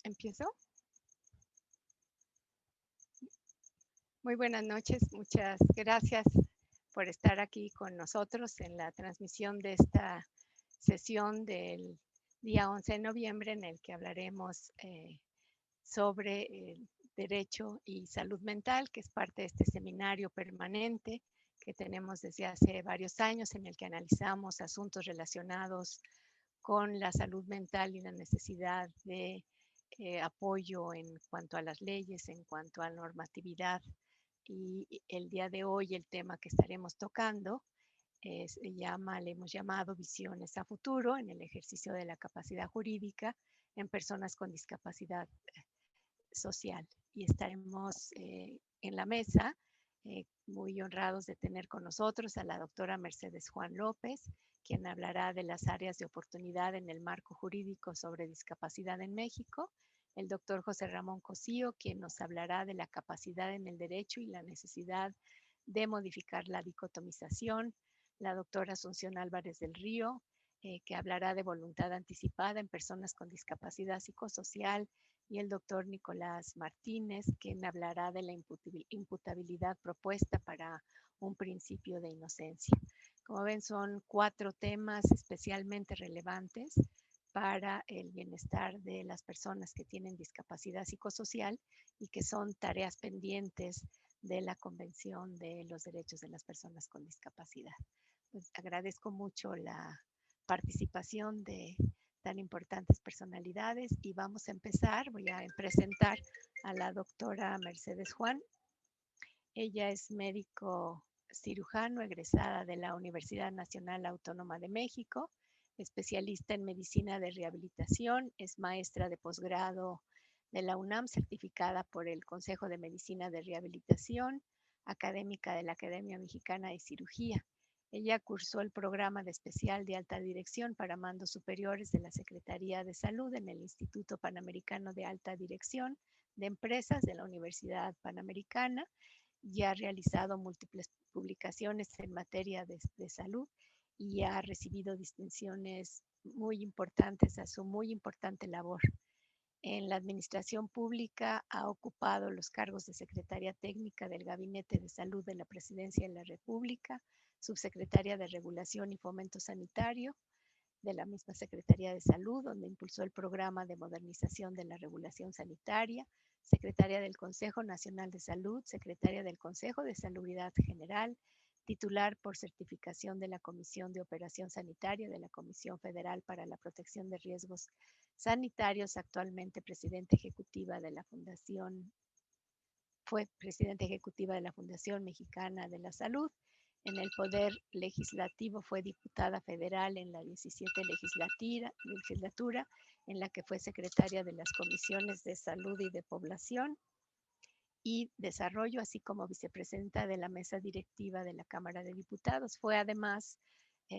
¿Empiezo? Muy buenas noches, muchas gracias por estar aquí con nosotros en la transmisión de esta sesión del día 11 de noviembre en el que hablaremos sobre el derecho y salud mental, que es parte de este seminario permanente que tenemos desde hace varios años en el que analizamos asuntos relacionados con la salud mental y la necesidad de apoyo en cuanto a las leyes, en cuanto a normatividad. Y el día de hoy el tema que estaremos tocando le hemos llamado Visiones a Futuro en el ejercicio de la capacidad jurídica en personas con discapacidad social. Y estaremos en la mesa muy honrados de tener con nosotros a la doctora Mercedes Juan López, quien hablará de las áreas de oportunidad en el marco jurídico sobre discapacidad en México, el doctor José Ramón Cosío, quien nos hablará de la capacidad en el derecho y la necesidad de modificar la dicotomización, la doctora Asunción Álvarez del Río, que hablará de voluntad anticipada en personas con discapacidad psicosocial, y el doctor Nicolás Martínez, quien hablará de la imputabilidad propuesta para un principio de inocencia. Como ven, son 4 temas especialmente relevantes para el bienestar de las personas que tienen discapacidad psicosocial y que son tareas pendientes de la Convención de los Derechos de las Personas con Discapacidad. Pues agradezco mucho la participación de tan importantes personalidades y vamos a empezar. Voy a presentar a la doctora Mercedes Juan. Ella es médico cirujano egresada de la Universidad Nacional Autónoma de México, especialista en medicina de rehabilitación, es maestra de posgrado de la UNAM, certificada por el Consejo de Medicina de Rehabilitación, académica de la Academia Mexicana de Cirugía. Ella cursó el programa de especial de alta dirección para mandos superiores de la Secretaría de Salud en el Instituto Panamericano de Alta Dirección de Empresas de la Universidad Panamericana y ha realizado múltiples publicaciones en materia de salud y ha recibido distinciones muy importantes a su muy importante labor. En la administración pública ha ocupado los cargos de secretaria técnica del Gabinete de Salud de la Presidencia de la República, subsecretaria de Regulación y Fomento Sanitario de la misma Secretaría de Salud, donde impulsó el programa de modernización de la regulación sanitaria, secretaria del Consejo Nacional de Salud, secretaria del Consejo de Salubridad General, titular por certificación de la Comisión de Operación Sanitaria de la Comisión Federal para la Protección de Riesgos Sanitarios, actualmente presidenta ejecutiva de la Fundación, fue presidenta ejecutiva de la Fundación Mexicana de la Salud. En el Poder Legislativo fue diputada federal en la 17 legislatura, en la que fue secretaria de las Comisiones de Salud y de Población y Desarrollo, así como vicepresidenta de la Mesa Directiva de la Cámara de Diputados. Fue además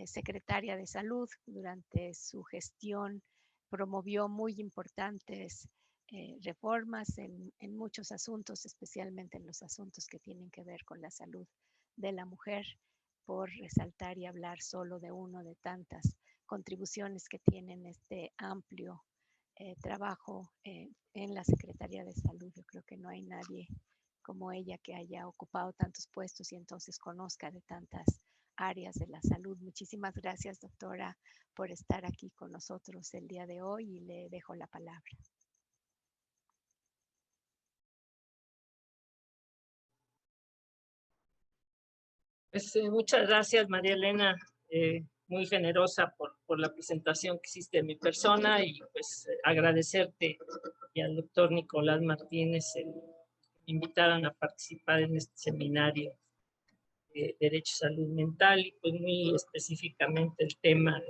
secretaria de Salud. Durante su gestión promovió muy importantes reformas en muchos asuntos, especialmente en los asuntos que tienen que ver con la salud de la mujer, por resaltar y hablar solo de uno de tantas contribuciones que tienen este amplio trabajo en la Secretaría de Salud. Yo creo que no hay nadie como ella que haya ocupado tantos puestos y entonces conozca de tantas áreas de la salud. Muchísimas gracias, doctora, por estar aquí con nosotros el día de hoy y le dejo la palabra. Pues, muchas gracias, María Elena, muy generosa por la presentación que hiciste de mi persona y pues agradecerte y al doctor Nicolás Martínez el que me invitaran a participar en este seminario de Derecho y Salud Mental y pues muy específicamente el tema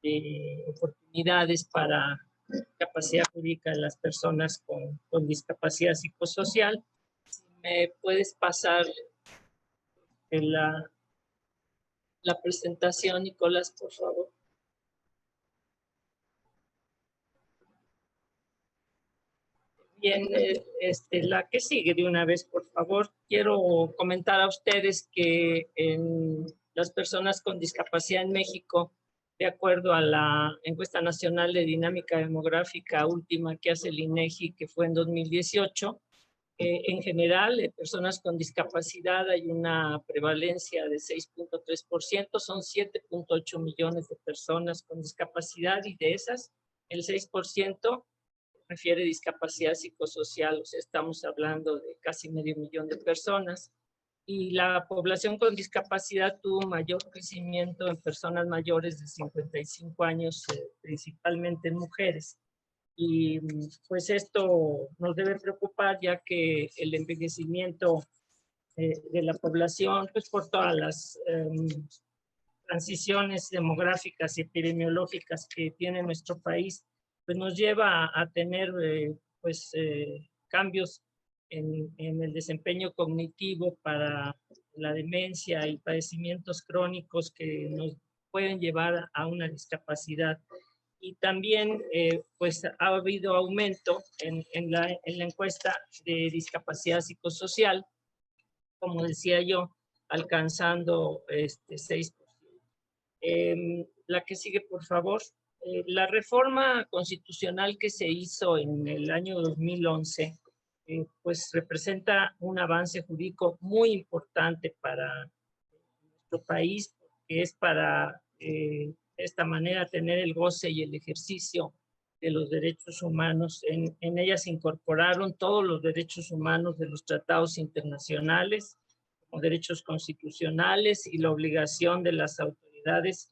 de oportunidades para capacidad jurídica de las personas con discapacidad psicosocial. Si me puedes pasar la presentación, Nicolás, por favor. Bien, la que sigue de una vez, por favor. Quiero comentar a ustedes que las personas con discapacidad en México de acuerdo a la encuesta nacional de dinámica demográfica última que hace el INEGI, que fue en 2018, en general, personas con discapacidad hay una prevalencia de 6.3%, son 7.8 millones de personas con discapacidad y de esas el 6% refiere discapacidad psicosocial, o sea, estamos hablando de casi medio millón de personas. Y la población con discapacidad tuvo mayor crecimiento en personas mayores de 55 años, principalmente en mujeres. Y pues esto nos debe preocupar, ya que el envejecimiento de la población, pues por todas las transiciones demográficas y epidemiológicas que tiene nuestro país, pues nos lleva a tener cambios en el desempeño cognitivo para la demencia y padecimientos crónicos que nos pueden llevar a una discapacidad. Y también pues ha habido aumento en la encuesta de discapacidad psicosocial, como decía yo, alcanzando 6%. La que sigue, por favor. La reforma constitucional que se hizo en el año 2011, pues representa un avance jurídico muy importante para nuestro país, que es para de esta manera tener el goce y el ejercicio de los derechos humanos. En ella se incorporaron todos los derechos humanos de los tratados internacionales, como derechos constitucionales, y la obligación de las autoridades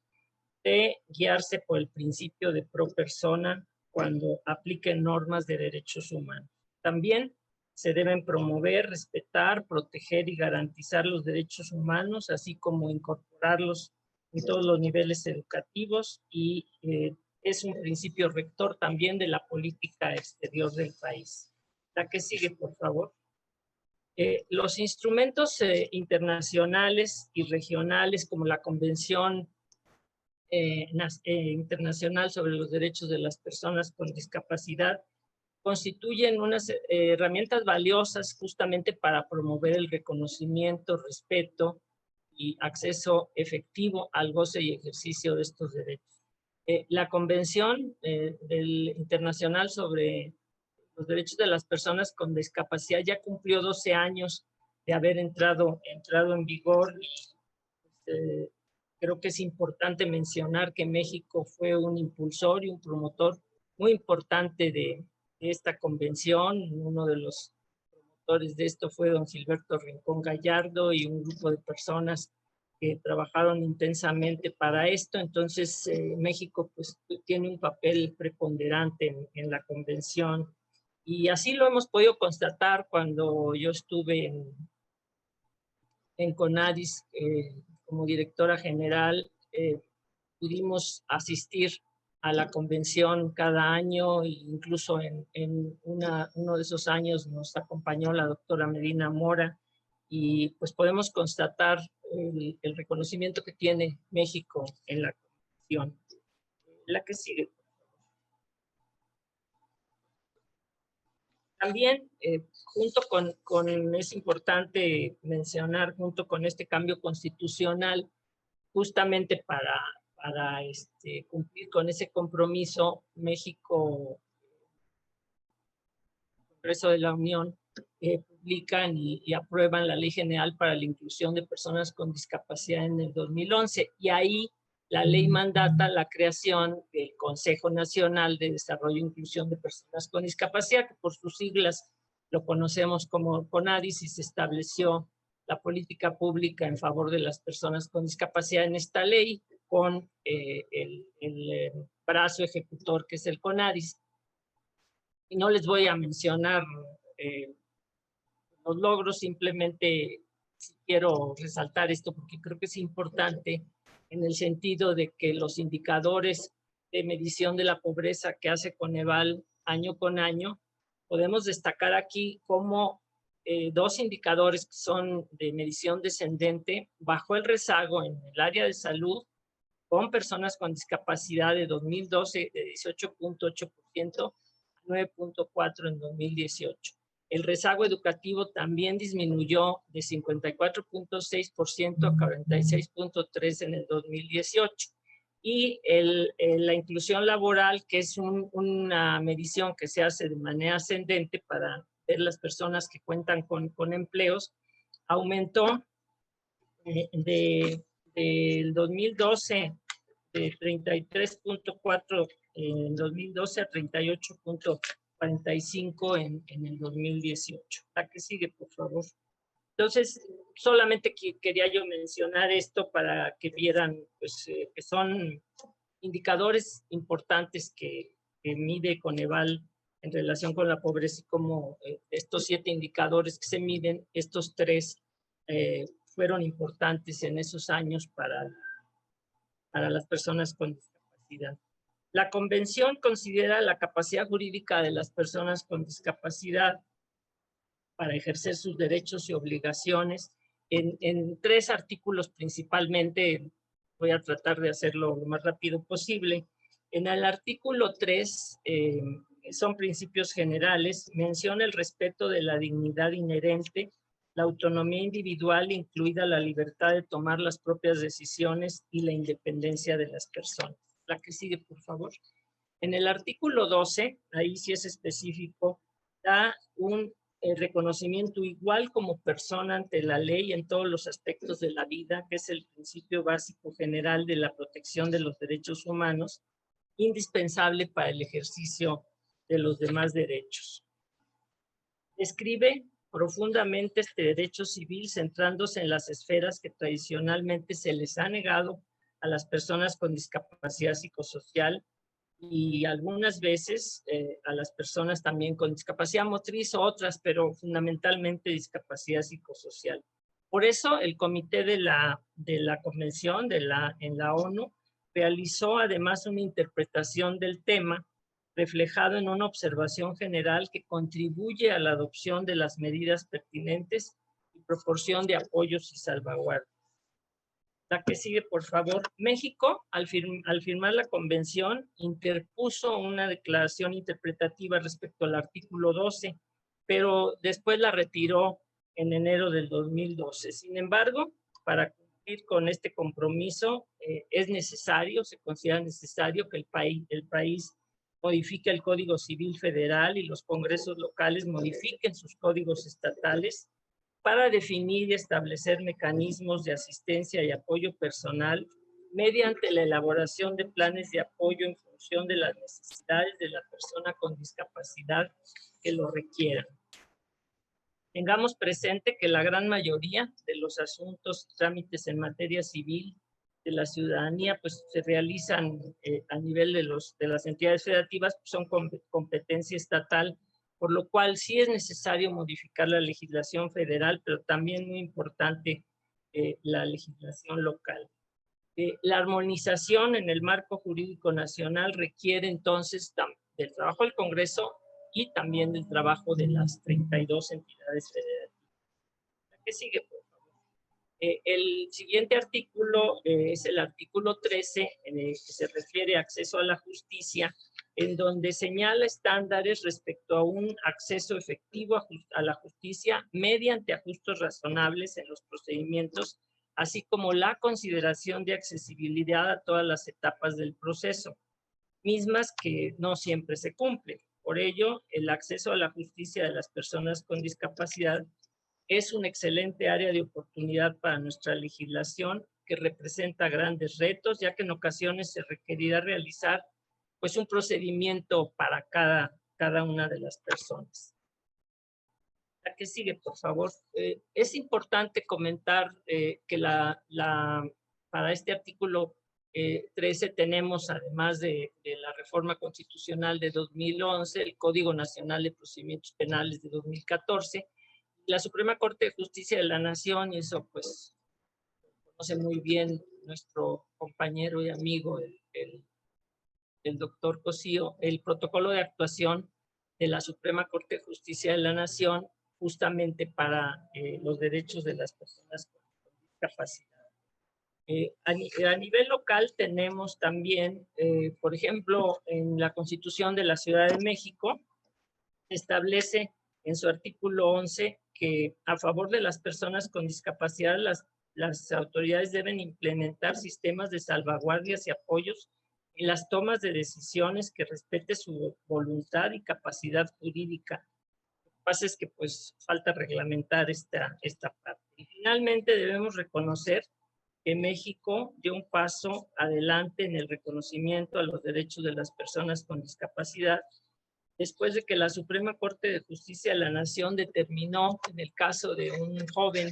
de guiarse por el principio de pro persona cuando apliquen normas de derechos humanos. También se deben promover, respetar, proteger y garantizar los derechos humanos, así como incorporarlos en todos los niveles educativos, y es un principio rector también de la política exterior del país. La que sigue, por favor. Los instrumentos internacionales y regionales, como la Convención Internacional sobre los Derechos de las Personas con Discapacidad, constituyen unas herramientas valiosas justamente para promover el reconocimiento, respeto y acceso efectivo al goce y ejercicio de estos derechos. La Convención Internacional sobre los Derechos de las Personas con Discapacidad ya cumplió 12 años de haber entrado en vigor, y creo que es importante mencionar que México fue un impulsor y un promotor muy importante de esta convención. Uno de los promotores de esto fue don Gilberto Rincón Gallardo y un grupo de personas que trabajaron intensamente para esto. Entonces, México pues tiene un papel preponderante en la convención, y así lo hemos podido constatar cuando yo estuve en CONADIS como directora general. Pudimos asistir a la convención cada año, e incluso en uno de esos años nos acompañó la doctora Medina Mora, y pues podemos constatar el reconocimiento que tiene México en la convención. La que sigue. También, es importante mencionar, junto con este cambio constitucional, justamente para cumplir con ese compromiso, México, el Congreso de la Unión, publican y aprueban la Ley General para la Inclusión de Personas con Discapacidad en el 2011, y ahí la ley mandata la creación del Consejo Nacional de Desarrollo e Inclusión de Personas con Discapacidad, que por sus siglas lo conocemos como CONADIS, y se estableció la política pública en favor de las personas con discapacidad en esta ley, con el brazo ejecutor que es el CONADIS. Y no les voy a mencionar los logros, simplemente quiero resaltar esto porque creo que es importante, en el sentido de que los indicadores de medición de la pobreza que hace Coneval año con año, podemos destacar aquí como dos indicadores que son de medición descendente: bajó el rezago en el área de salud con personas con discapacidad de 2012 de 18.8% a 9.4% en 2018. El rezago educativo también disminuyó de 54.6% a 46.3% en el 2018. y la inclusión laboral, que es una medición que se hace de manera ascendente para ver las personas que cuentan con empleos, aumentó del 2012 de 33.4 en 2012 a 38.45 en el 2018. La que sigue, por favor. Entonces, solamente quería yo mencionar esto para que vieran pues, que son indicadores importantes que mide Coneval en relación con la pobreza y como estos 7 indicadores que se miden, estos 3 fueron importantes en esos años para las personas con discapacidad. La Convención considera la capacidad jurídica de las personas con discapacidad para ejercer sus derechos y obligaciones en 3 artículos principalmente. Voy a tratar de hacerlo lo más rápido posible. En el artículo 3, son principios generales, menciona el respeto de la dignidad inherente, la autonomía individual, incluida la libertad de tomar las propias decisiones y la independencia de las personas. La que sigue, por favor. En el artículo 12, ahí sí es específico, da un reconocimiento igual como persona ante la ley en todos los aspectos de la vida, que es el principio básico general de la protección de los derechos humanos, indispensable para el ejercicio de los demás derechos. Describe profundamente este derecho civil centrándose en las esferas que tradicionalmente se les ha negado a las personas con discapacidad psicosocial y algunas veces a las personas también con discapacidad motriz o otras, pero fundamentalmente discapacidad psicosocial. Por eso el comité de la convención en la ONU realizó además una interpretación del tema reflejado en una observación general que contribuye a la adopción de las medidas pertinentes y proporción de apoyos y salvaguardas. La que sigue, por favor. México, al firmar la convención, interpuso una declaración interpretativa respecto al artículo 12, pero después la retiró en enero del 2012. Sin embargo, para cumplir con este compromiso, es necesario, se considera necesario que el país modifique el Código Civil Federal y los congresos locales modifiquen sus códigos estatales para definir y establecer mecanismos de asistencia y apoyo personal mediante la elaboración de planes de apoyo en función de las necesidades de la persona con discapacidad que lo requieran. Tengamos presente que la gran mayoría de los asuntos y trámites en materia civil de la ciudadanía pues se realizan a nivel de las entidades federativas, pues, son competencia estatal, por lo cual sí es necesario modificar la legislación federal, pero también muy importante la legislación local. La armonización en el marco jurídico nacional requiere entonces del trabajo del Congreso y también del trabajo de las 32 entidades federativas. ¿Qué sigue, por favor? El siguiente artículo es el artículo 13, en el que se refiere a acceso a la justicia, en donde señala estándares respecto a un acceso efectivo a la justicia mediante ajustes razonables en los procedimientos, así como la consideración de accesibilidad a todas las etapas del proceso, mismas que no siempre se cumplen. Por ello, el acceso a la justicia de las personas con discapacidad es un excelente área de oportunidad para nuestra legislación, que representa grandes retos, ya que en ocasiones se requerirá realizar pues un procedimiento para cada una de las personas. La que sigue, por favor. Es importante comentar que para este artículo 13 tenemos, además de la reforma constitucional de 2011, el Código Nacional de Procedimientos Penales de 2014, la Suprema Corte de Justicia de la Nación, y eso pues conoce muy bien nuestro compañero y amigo, el doctor Cosío, el protocolo de actuación de la Suprema Corte de Justicia de la Nación, justamente para los derechos de las personas con discapacidad. A nivel local tenemos también, por ejemplo, en la Constitución de la Ciudad de México, se establece en su artículo 11 que a favor de las personas con discapacidad, las autoridades deben implementar sistemas de salvaguardias y apoyos en las tomas de decisiones que respete su voluntad y capacidad jurídica. Lo que pasa es que pues falta reglamentar esta parte. Y finalmente debemos reconocer que México dio un paso adelante en el reconocimiento a los derechos de las personas con discapacidad después de que la Suprema Corte de Justicia de la Nación determinó en el caso de un joven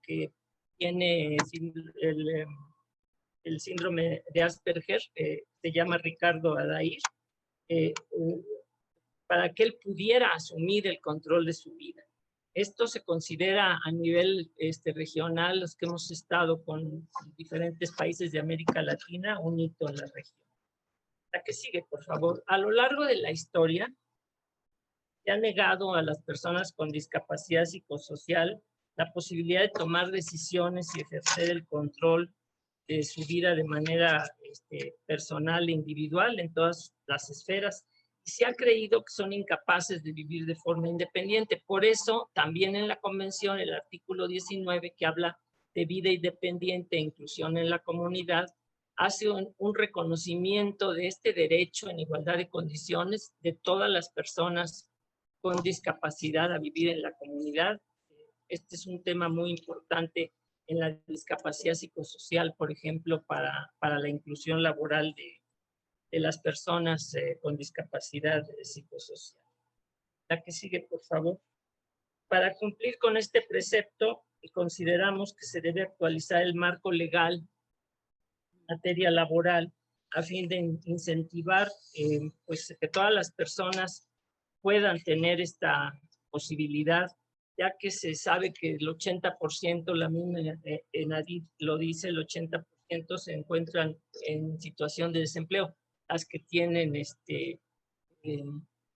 que tiene el síndrome de Asperger, se llama Ricardo Adair, para que él pudiera asumir el control de su vida. Esto se considera a nivel regional, los que hemos estado con diferentes países de América Latina, un hito en la región. La que sigue, por favor. A lo largo de la historia, se ha negado a las personas con discapacidad psicosocial la posibilidad de tomar decisiones y ejercer el control de su vida de manera personal e individual en todas las esferas. Y se ha creído que son incapaces de vivir de forma independiente. Por eso, también en la Convención, el artículo 19, que habla de vida independiente e inclusión en la comunidad, hace un reconocimiento de este derecho en igualdad de condiciones de todas las personas con discapacidad a vivir en la comunidad. Este es un tema muy importante en la discapacidad psicosocial, por ejemplo, para la inclusión laboral de las personas con discapacidad psicosocial. La que sigue, por favor. Para cumplir con este precepto, consideramos que se debe actualizar el marco legal en materia laboral a fin de incentivar pues, que todas las personas puedan tener esta posibilidad, ya que se sabe que el 80%, la misma ENADIT lo dice, el 80% se encuentran en situación de desempleo, las que tienen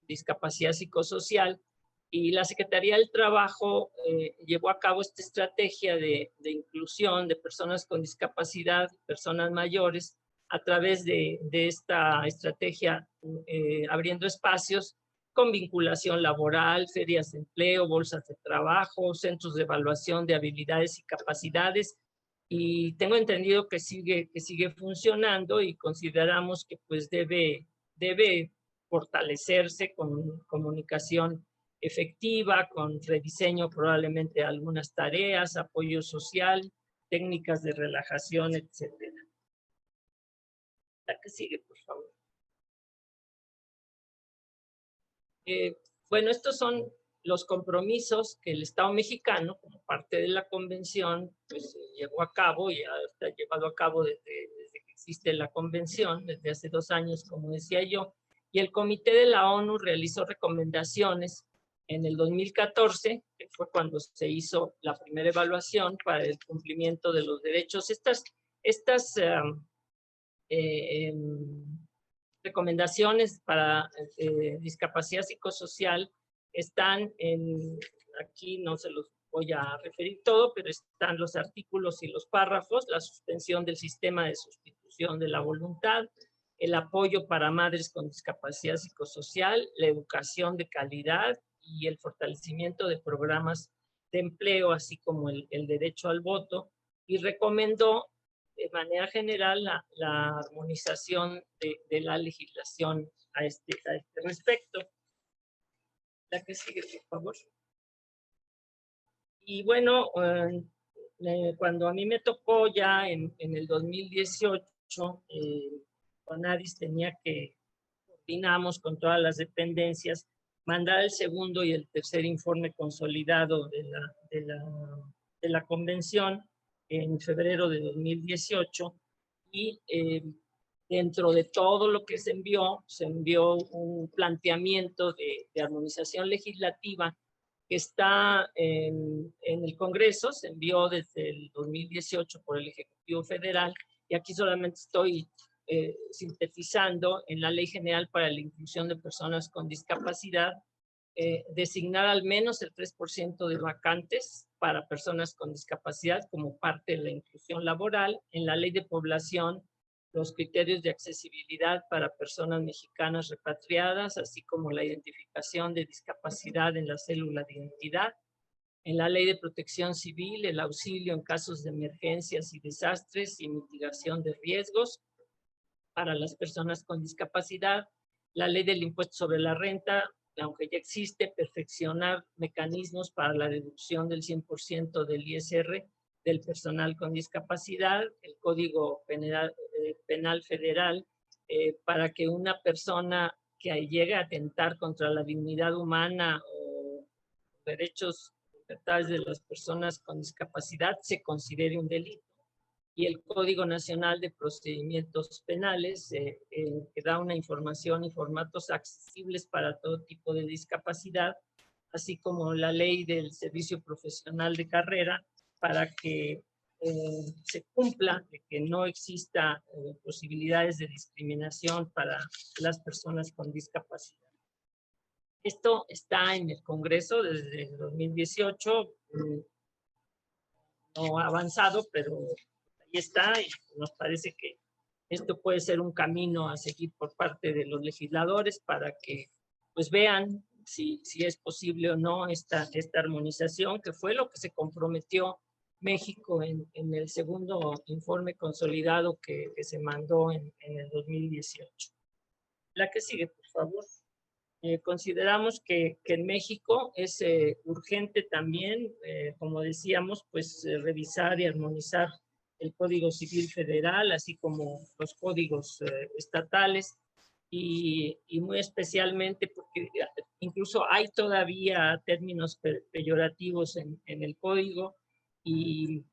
discapacidad psicosocial, y la Secretaría del Trabajo llevó a cabo esta estrategia de inclusión de personas con discapacidad, personas mayores, a través de esta estrategia, abriendo espacios con vinculación laboral, ferias de empleo, bolsas de trabajo, centros de evaluación de habilidades y capacidades, y tengo entendido que sigue funcionando, y consideramos que pues debe fortalecerse con comunicación efectiva, con rediseño probablemente de algunas tareas, apoyo social, técnicas de relajación, etcétera. La que sigue, por favor. Bueno, estos son los compromisos que el Estado mexicano, como parte de la convención, pues llevó a cabo, y está llevado a cabo desde que existe la convención, desde hace 2 años, como decía yo, y el Comité de la ONU realizó recomendaciones en el 2014, que fue cuando se hizo la primera evaluación para el cumplimiento de los derechos. Estas recomendaciones para discapacidad psicosocial están aquí no se los voy a referir todo, pero están los artículos y los párrafos: la suspensión del sistema de sustitución de la voluntad, el apoyo para madres con discapacidad psicosocial, la educación de calidad y el fortalecimiento de programas de empleo, así como el derecho al voto, y recomendó de manera general la armonización de la legislación a este respecto. La que sigue, por favor. Y bueno, cuando a mí me tocó ya en el 2018, CONADIS tenía que, coordinamos con todas las dependencias, mandar el segundo y el tercer informe consolidado de la convención en febrero de 2018, y dentro de todo lo que se envió un planteamiento de armonización legislativa que está en el Congreso. Se envió desde el 2018 por el Ejecutivo Federal, y aquí solamente estoy sintetizando. En la Ley General para la Inclusión de Personas con Discapacidad, designar al menos el 3% de vacantes para personas con discapacidad como parte de la inclusión laboral. En la Ley de Población, los criterios de accesibilidad para personas mexicanas repatriadas, así como la identificación de discapacidad en la célula de identidad. En la Ley de Protección Civil, el auxilio en casos de emergencias y desastres y mitigación de riesgos para las personas con discapacidad. La Ley del Impuesto sobre la Renta, aunque ya existe, perfeccionar mecanismos para la deducción del 100% del ISR del personal con discapacidad, el Código Penal Federal, para que una persona que llegue a atentar contra la dignidad humana o derechos y libertades de las personas con discapacidad se considere un delito. Y el Código Nacional de Procedimientos Penales, que da una información y formatos accesibles para todo tipo de discapacidad, así como la Ley del Servicio Profesional de Carrera, para que se cumpla, de que no exista posibilidades de discriminación para las personas con discapacidad. Esto está en el Congreso desde el 2018, no ha avanzado, pero ahí está, y nos parece que esto puede ser un camino a seguir por parte de los legisladores para que pues vean si es posible o no esta armonización, que fue lo que se comprometió México en el segundo informe consolidado que se mandó en el 2018. La que sigue, por favor. Consideramos que en México es urgente también, como decíamos, pues revisar y armonizar el Código Civil Federal, así como los códigos estatales, y muy especialmente porque incluso hay todavía términos peyorativos en el código, y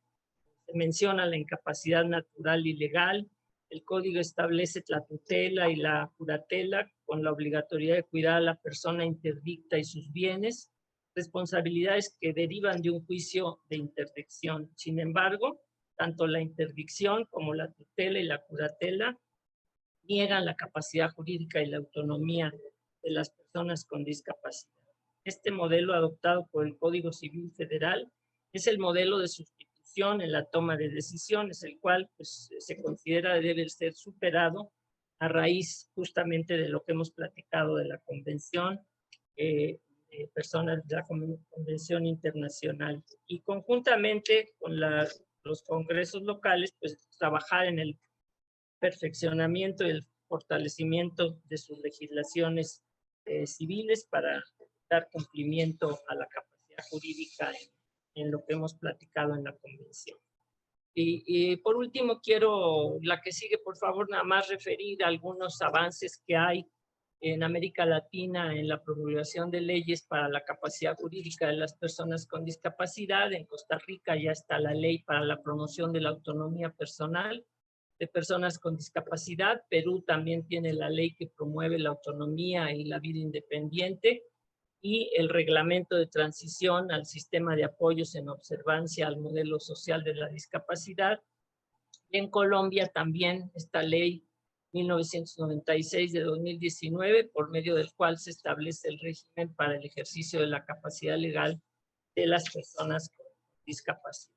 se menciona la incapacidad natural y legal. El código establece la tutela y la curatela con la obligatoriedad de cuidar a la persona interdicta y sus bienes, responsabilidades que derivan de un juicio de interdicción. Sin embargo, tanto la interdicción como la tutela y la curatela niegan la capacidad jurídica y la autonomía de las personas con discapacidad. Este modelo adoptado por el Código Civil Federal es el modelo de sustitución en la toma de decisiones, el cual pues, se considera debe ser superado a raíz justamente de lo que hemos platicado de la Convención, personas de la Convención Internacional. Y conjuntamente con los congresos locales, pues trabajar en el perfeccionamiento y el fortalecimiento de sus legislaciones civiles para dar cumplimiento a la capacidad jurídica en lo que hemos platicado en la convención. Y por último, quiero, la que sigue, por favor, nada más referir a algunos avances que hay en América Latina en la promulgación de leyes para la capacidad jurídica de las personas con discapacidad. En Costa Rica ya está la ley para la promoción de la autonomía personal de personas con discapacidad. Perú también tiene la ley que promueve la autonomía y la vida independiente, y el reglamento de transición al sistema de apoyos en observancia al modelo social de la discapacidad. Y en Colombia también esta ley 1996 de 2019, por medio del cual se establece el régimen para el ejercicio de la capacidad legal de las personas con discapacidad.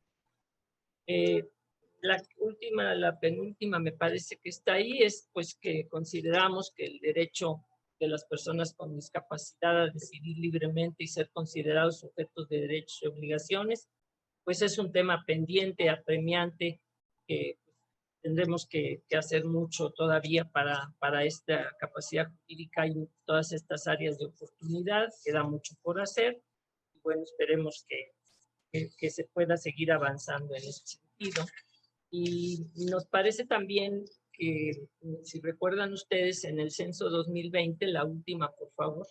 La penúltima me parece que está ahí, es pues que consideramos que el derecho de las personas con discapacidad a decidir libremente y ser considerados sujetos de derechos y obligaciones, pues es un tema pendiente, apremiante, que tendremos que hacer mucho todavía para esta capacidad jurídica y todas estas áreas de oportunidad. Queda mucho por hacer. Y bueno, esperemos que se pueda seguir avanzando en ese sentido. Y nos parece también que, si recuerdan ustedes, en el censo 2020, la última, por favor,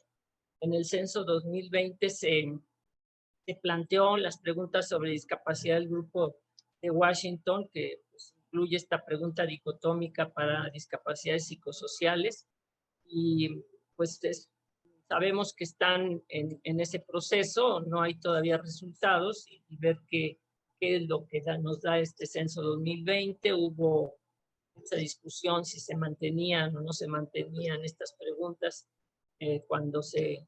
en el censo 2020 se planteó las preguntas sobre discapacidad del grupo de Washington, que pues, incluye esta pregunta dicotómica para discapacidades psicosociales, y pues sabemos que están en ese proceso, no hay todavía resultados, y ver qué es lo que nos da este censo 2020. Hubo esa discusión si se mantenían o no se mantenían estas preguntas cuando se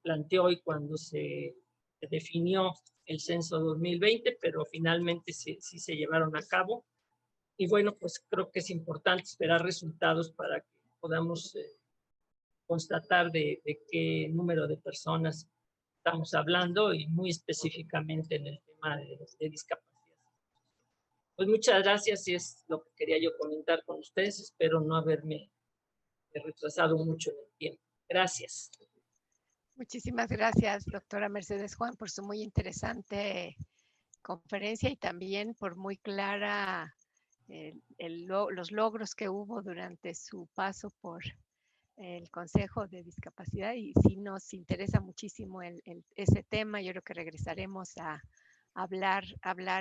planteó y cuando se definió el censo 2020, pero finalmente sí se llevaron a cabo. Y bueno, pues creo que es importante esperar resultados para que podamos constatar de qué número de personas estamos hablando y muy específicamente en el tema de discapacidad. Pues muchas gracias y es lo que quería yo comentar con ustedes. Espero no haberme retrasado mucho en el tiempo. Gracias. Muchísimas gracias, doctora Mercedes Juan, por su muy interesante conferencia y también por muy clara los logros que hubo durante su paso por el Consejo de Discapacidad. Y sí nos interesa muchísimo ese tema. Yo creo que regresaremos a hablar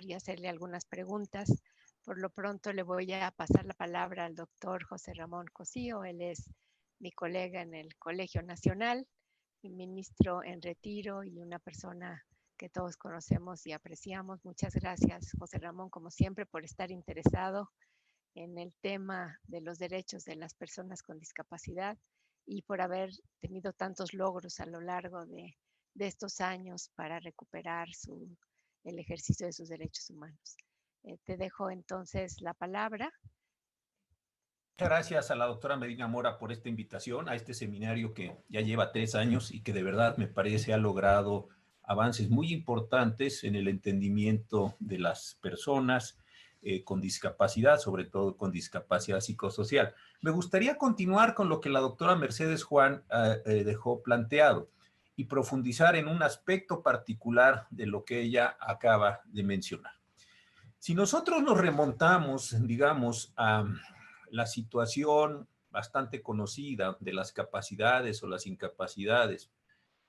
y hacerle algunas preguntas. Por lo pronto le voy a pasar la palabra al doctor José Ramón Cosío. Él es mi colega en el Colegio Nacional, ministro en retiro y una persona que todos conocemos y apreciamos. Muchas gracias, José Ramón, como siempre, por estar interesado en el tema de los derechos de las personas con discapacidad y por haber tenido tantos logros a lo largo de estos años para recuperar el ejercicio de sus derechos humanos. Te dejo entonces la palabra. Muchas gracias a la doctora Medina Mora por esta invitación a este seminario que ya lleva 3 años y que de verdad me parece ha logrado avances muy importantes en el entendimiento de las personas con discapacidad, sobre todo con discapacidad psicosocial. Me gustaría continuar con lo que la doctora Mercedes Juan dejó planteado y profundizar en un aspecto particular de lo que ella acaba de mencionar. Si nosotros nos remontamos, digamos, a la situación bastante conocida de las capacidades o las incapacidades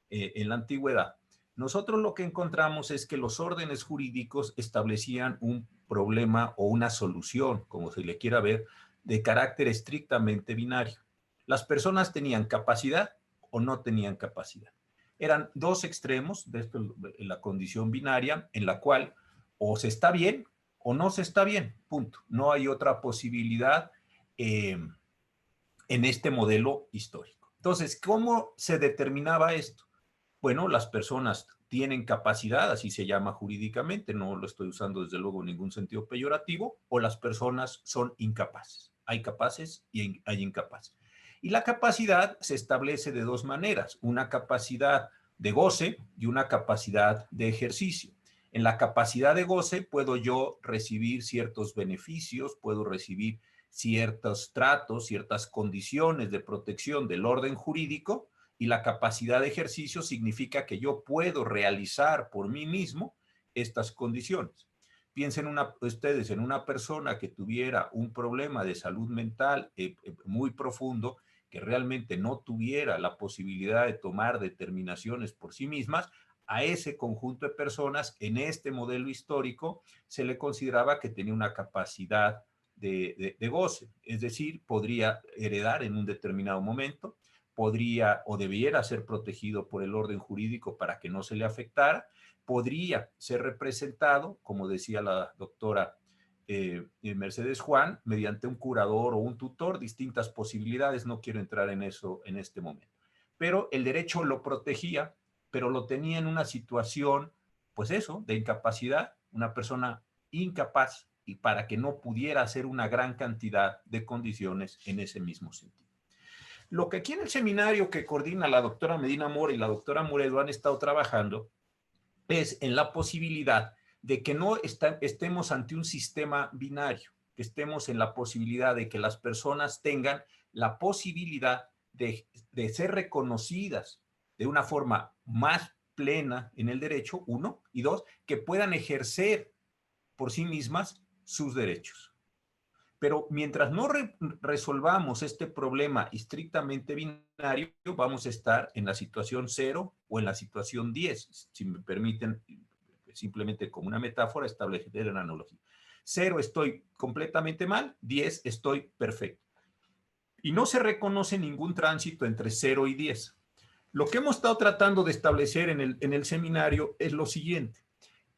en la antigüedad, nosotros lo que encontramos es que los órdenes jurídicos establecían un problema o una solución, como se le quiera ver, de carácter estrictamente binario. Las personas tenían capacidad o no tenían capacidad. Eran dos extremos de la condición binaria en la cual o se está bien o no se está bien, punto. No hay otra posibilidad en este modelo histórico. Entonces, ¿cómo se determinaba esto? Bueno, las personas tienen capacidad, así se llama jurídicamente, no lo estoy usando desde luego en ningún sentido peyorativo, o las personas son incapaces. Hay capaces y hay incapaces. Y la capacidad se establece de dos maneras, una capacidad de goce y una capacidad de ejercicio. En la capacidad de goce puedo yo recibir ciertos beneficios, puedo recibir ciertos tratos, ciertas condiciones de protección del orden jurídico, y la capacidad de ejercicio significa que yo puedo realizar por mí mismo estas condiciones. Piensen ustedes en una persona que tuviera un problema de salud mental muy profundo, que realmente no tuviera la posibilidad de tomar determinaciones por sí mismas. A ese conjunto de personas en este modelo histórico se le consideraba que tenía una capacidad de goce, es decir, podría heredar en un determinado momento, podría o debiera ser protegido por el orden jurídico para que no se le afectara, podría ser representado, como decía la doctora Mercedes Juan, mediante un curador o un tutor, distintas posibilidades, no quiero entrar en eso en este momento. Pero el derecho lo protegía, pero lo tenía en una situación, pues eso, de incapacidad, una persona incapaz, y para que no pudiera hacer una gran cantidad de condiciones en ese mismo sentido. Lo que aquí en el seminario que coordina la doctora Medina Mora y la doctora Moredo han estado trabajando es en la posibilidad de que no estemos ante un sistema binario, que estemos en la posibilidad de que las personas tengan la posibilidad de ser reconocidas de una forma más plena en el derecho, uno, y dos, que puedan ejercer por sí mismas sus derechos. Pero mientras no resolvamos este problema estrictamente binario, vamos a estar en la situación 0 o en la situación 10, si me permiten, simplemente como una metáfora, establecer la analogía. 0 estoy completamente mal, 10 estoy perfecto. Y no se reconoce ningún tránsito entre 0 y 10. Lo que hemos estado tratando de establecer en el seminario es lo siguiente.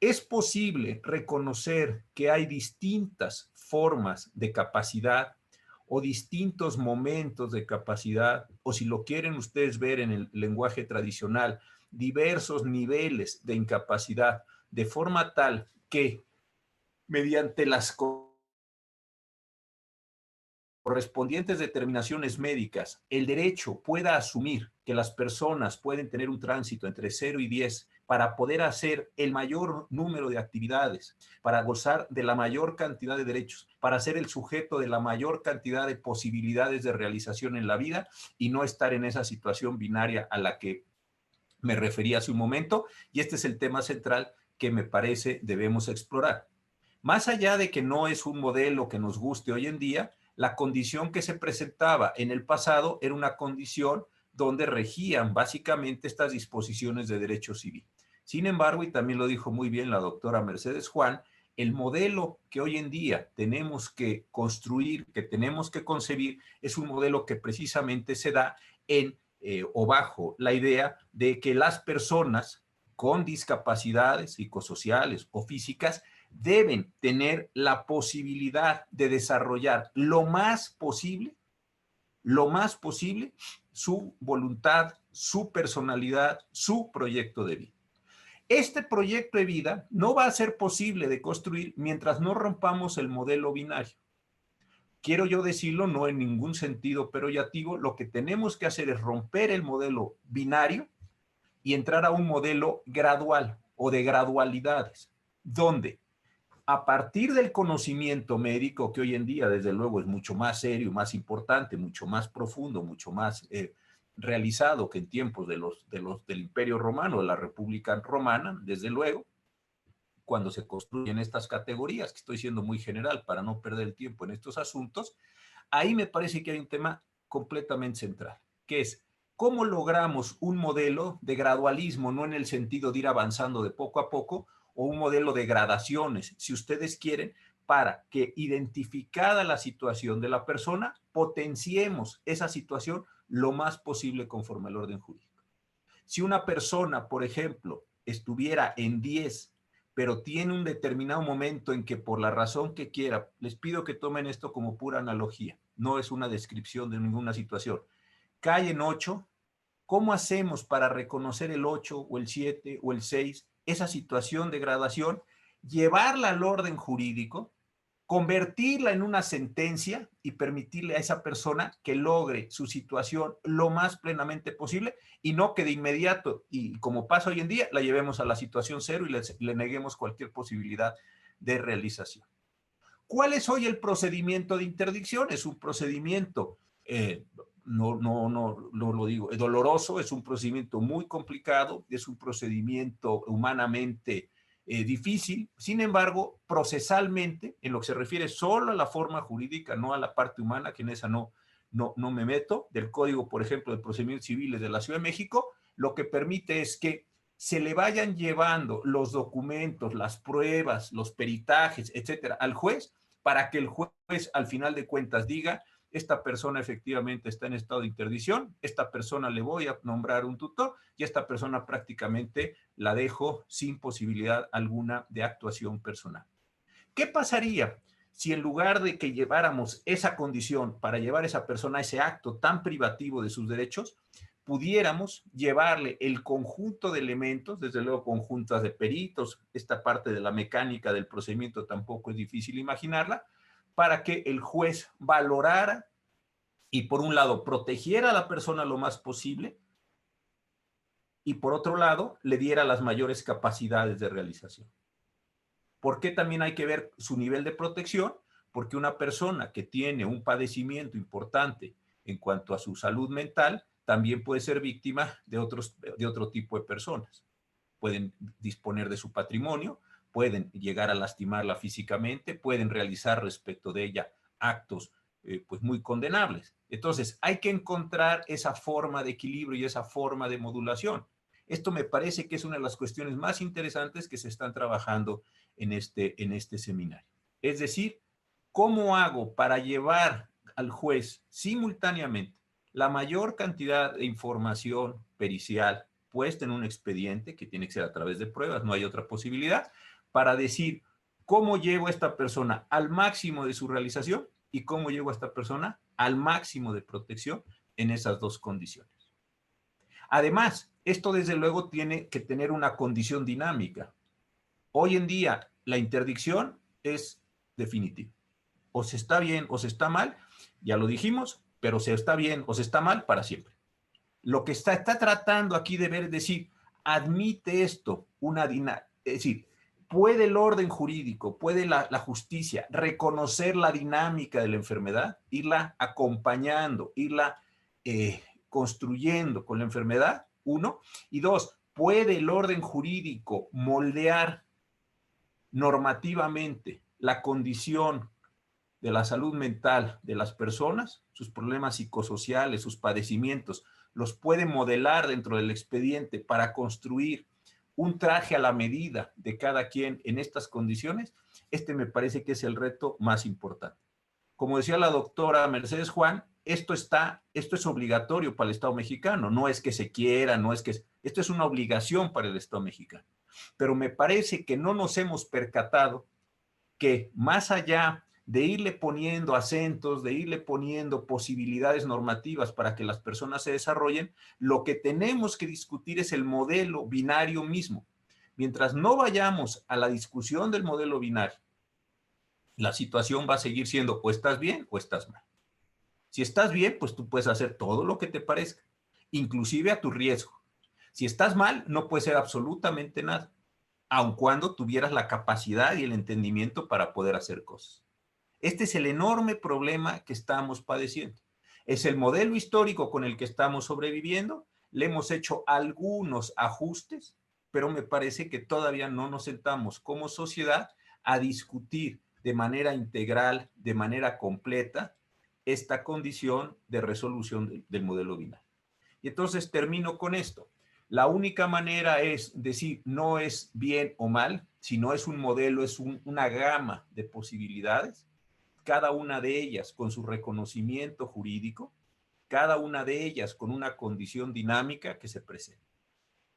Es posible reconocer que hay distintas formas de capacidad o distintos momentos de capacidad, o si lo quieren ustedes ver en el lenguaje tradicional, diversos niveles de incapacidad, de forma tal que mediante las correspondientes determinaciones médicas, el derecho pueda asumir que las personas pueden tener un tránsito entre 0 y 10 para poder hacer el mayor número de actividades, para gozar de la mayor cantidad de derechos, para ser el sujeto de la mayor cantidad de posibilidades de realización en la vida y no estar en esa situación binaria a la que me refería hace un momento. Y este es el tema central que me parece debemos explorar. Más allá de que no es un modelo que nos guste hoy en día, la condición que se presentaba en el pasado era una condición donde regían básicamente estas disposiciones de derecho civil. Sin embargo, y también lo dijo muy bien la doctora Mercedes Juan, el modelo que hoy en día tenemos que construir, que tenemos que concebir, es un modelo que precisamente se da en o bajo la idea de que las personas con discapacidades psicosociales o físicas deben tener la posibilidad de desarrollar lo más posible, su voluntad, su personalidad, su proyecto de vida. Este proyecto de vida no va a ser posible de construir mientras no rompamos el modelo binario. Quiero yo decirlo, no en ningún sentido peyorativo, lo que tenemos que hacer es romper el modelo binario y entrar a un modelo gradual o de gradualidades, donde a partir del conocimiento médico, que hoy en día desde luego es mucho más serio, más importante, mucho más profundo, mucho más realizado que en tiempos del Imperio Romano, de la República Romana, desde luego, cuando se construyen estas categorías, que estoy siendo muy general para no perder el tiempo en estos asuntos, ahí me parece que hay un tema completamente central, que es cómo logramos un modelo de gradualismo, no en el sentido de ir avanzando de poco a poco, o un modelo de gradaciones, si ustedes quieren, para que identificada la situación de la persona, potenciemos esa situación lo más posible conforme al orden jurídico. Si una persona, por ejemplo, estuviera en 10, pero tiene un determinado momento en que por la razón que quiera, les pido que tomen esto como pura analogía, no es una descripción de ninguna situación, cae en 8, ¿cómo hacemos para reconocer el 8 o el 7 o el 6, esa situación de gradación, llevarla al orden jurídico, convertirla en una sentencia y permitirle a esa persona que logre su situación lo más plenamente posible y no que de inmediato, y como pasa hoy en día, la llevemos a la situación 0 y le neguemos cualquier posibilidad de realización? ¿Cuál es hoy el procedimiento de interdicción? Es un procedimiento, no lo digo, doloroso, es un procedimiento muy complicado, es un procedimiento humanamente difícil. Sin embargo, procesalmente, en lo que se refiere solo a la forma jurídica, no a la parte humana, que en esa no me meto, del Código, por ejemplo, de Procedimientos Civiles de la Ciudad de México, lo que permite es que se le vayan llevando los documentos, las pruebas, los peritajes, etcétera, al juez, para que el juez al final de cuentas diga, esta persona efectivamente está en estado de interdicción, esta persona le voy a nombrar un tutor y esta persona prácticamente la dejo sin posibilidad alguna de actuación personal. ¿Qué pasaría si en lugar de que lleváramos esa condición para llevar a esa persona a ese acto tan privativo de sus derechos, pudiéramos llevarle el conjunto de elementos, desde luego conjuntas de peritos, esta parte de la mecánica del procedimiento tampoco es difícil imaginarla, para que el juez valorara y por un lado protegiera a la persona lo más posible y por otro lado le diera las mayores capacidades de realización. ¿Por qué también hay que ver su nivel de protección? Porque una persona que tiene un padecimiento importante en cuanto a su salud mental también puede ser víctima de otro tipo de personas. Pueden disponer de su patrimonio, pueden llegar a lastimarla físicamente, pueden realizar respecto de ella actos pues muy condenables. Entonces, hay que encontrar esa forma de equilibrio y esa forma de modulación. Esto me parece que es una de las cuestiones más interesantes que se están trabajando en este seminario. Es decir, ¿cómo hago para llevar al juez simultáneamente la mayor cantidad de información pericial puesta en un expediente, que tiene que ser a través de pruebas, no hay otra posibilidad, para decir cómo llevo a esta persona al máximo de su realización y cómo llevo a esta persona al máximo de protección en esas dos condiciones? Además, esto desde luego tiene que tener una condición dinámica. Hoy en día la interdicción es definitiva. O se está bien o se está mal, Ya lo dijimos, pero se está bien o se está mal para siempre. Lo que está tratando aquí de ver es decir, admite esto, es decir, ¿puede el orden jurídico, puede la justicia reconocer la dinámica de la enfermedad, irla acompañando, irla construyendo con la enfermedad? Uno. Y dos, ¿puede el orden jurídico moldear normativamente la condición de la salud mental de las personas, sus problemas psicosociales, sus padecimientos, los puede modelar dentro del expediente para construir un traje a la medida de cada quien en estas condiciones? Este me parece que es el reto más importante. Como decía la doctora Mercedes Juan, esto es obligatorio para el Estado mexicano, no es que se quiera, esto es una obligación para el Estado mexicano. Pero me parece que no nos hemos percatado que más allá de irle poniendo acentos, de irle poniendo posibilidades normativas para que las personas se desarrollen, lo que tenemos que discutir es el modelo binario mismo. Mientras no vayamos a la discusión del modelo binario, la situación va a seguir siendo o estás bien o estás mal. Si estás bien, pues tú puedes hacer todo lo que te parezca, inclusive a tu riesgo. Si estás mal, no puedes hacer absolutamente nada, aun cuando tuvieras la capacidad y el entendimiento para poder hacer cosas. Este es el enorme problema que estamos padeciendo. Es el modelo histórico con el que estamos sobreviviendo. Le hemos hecho algunos ajustes, pero me parece que todavía no nos sentamos como sociedad a discutir de manera integral, de manera completa, esta condición de resolución del modelo binario. Y entonces termino con esto. La única manera es decir, no es bien o mal, sino es un modelo, es una gama de posibilidades, cada una de ellas con su reconocimiento jurídico, cada una de ellas con una condición dinámica que se presenta.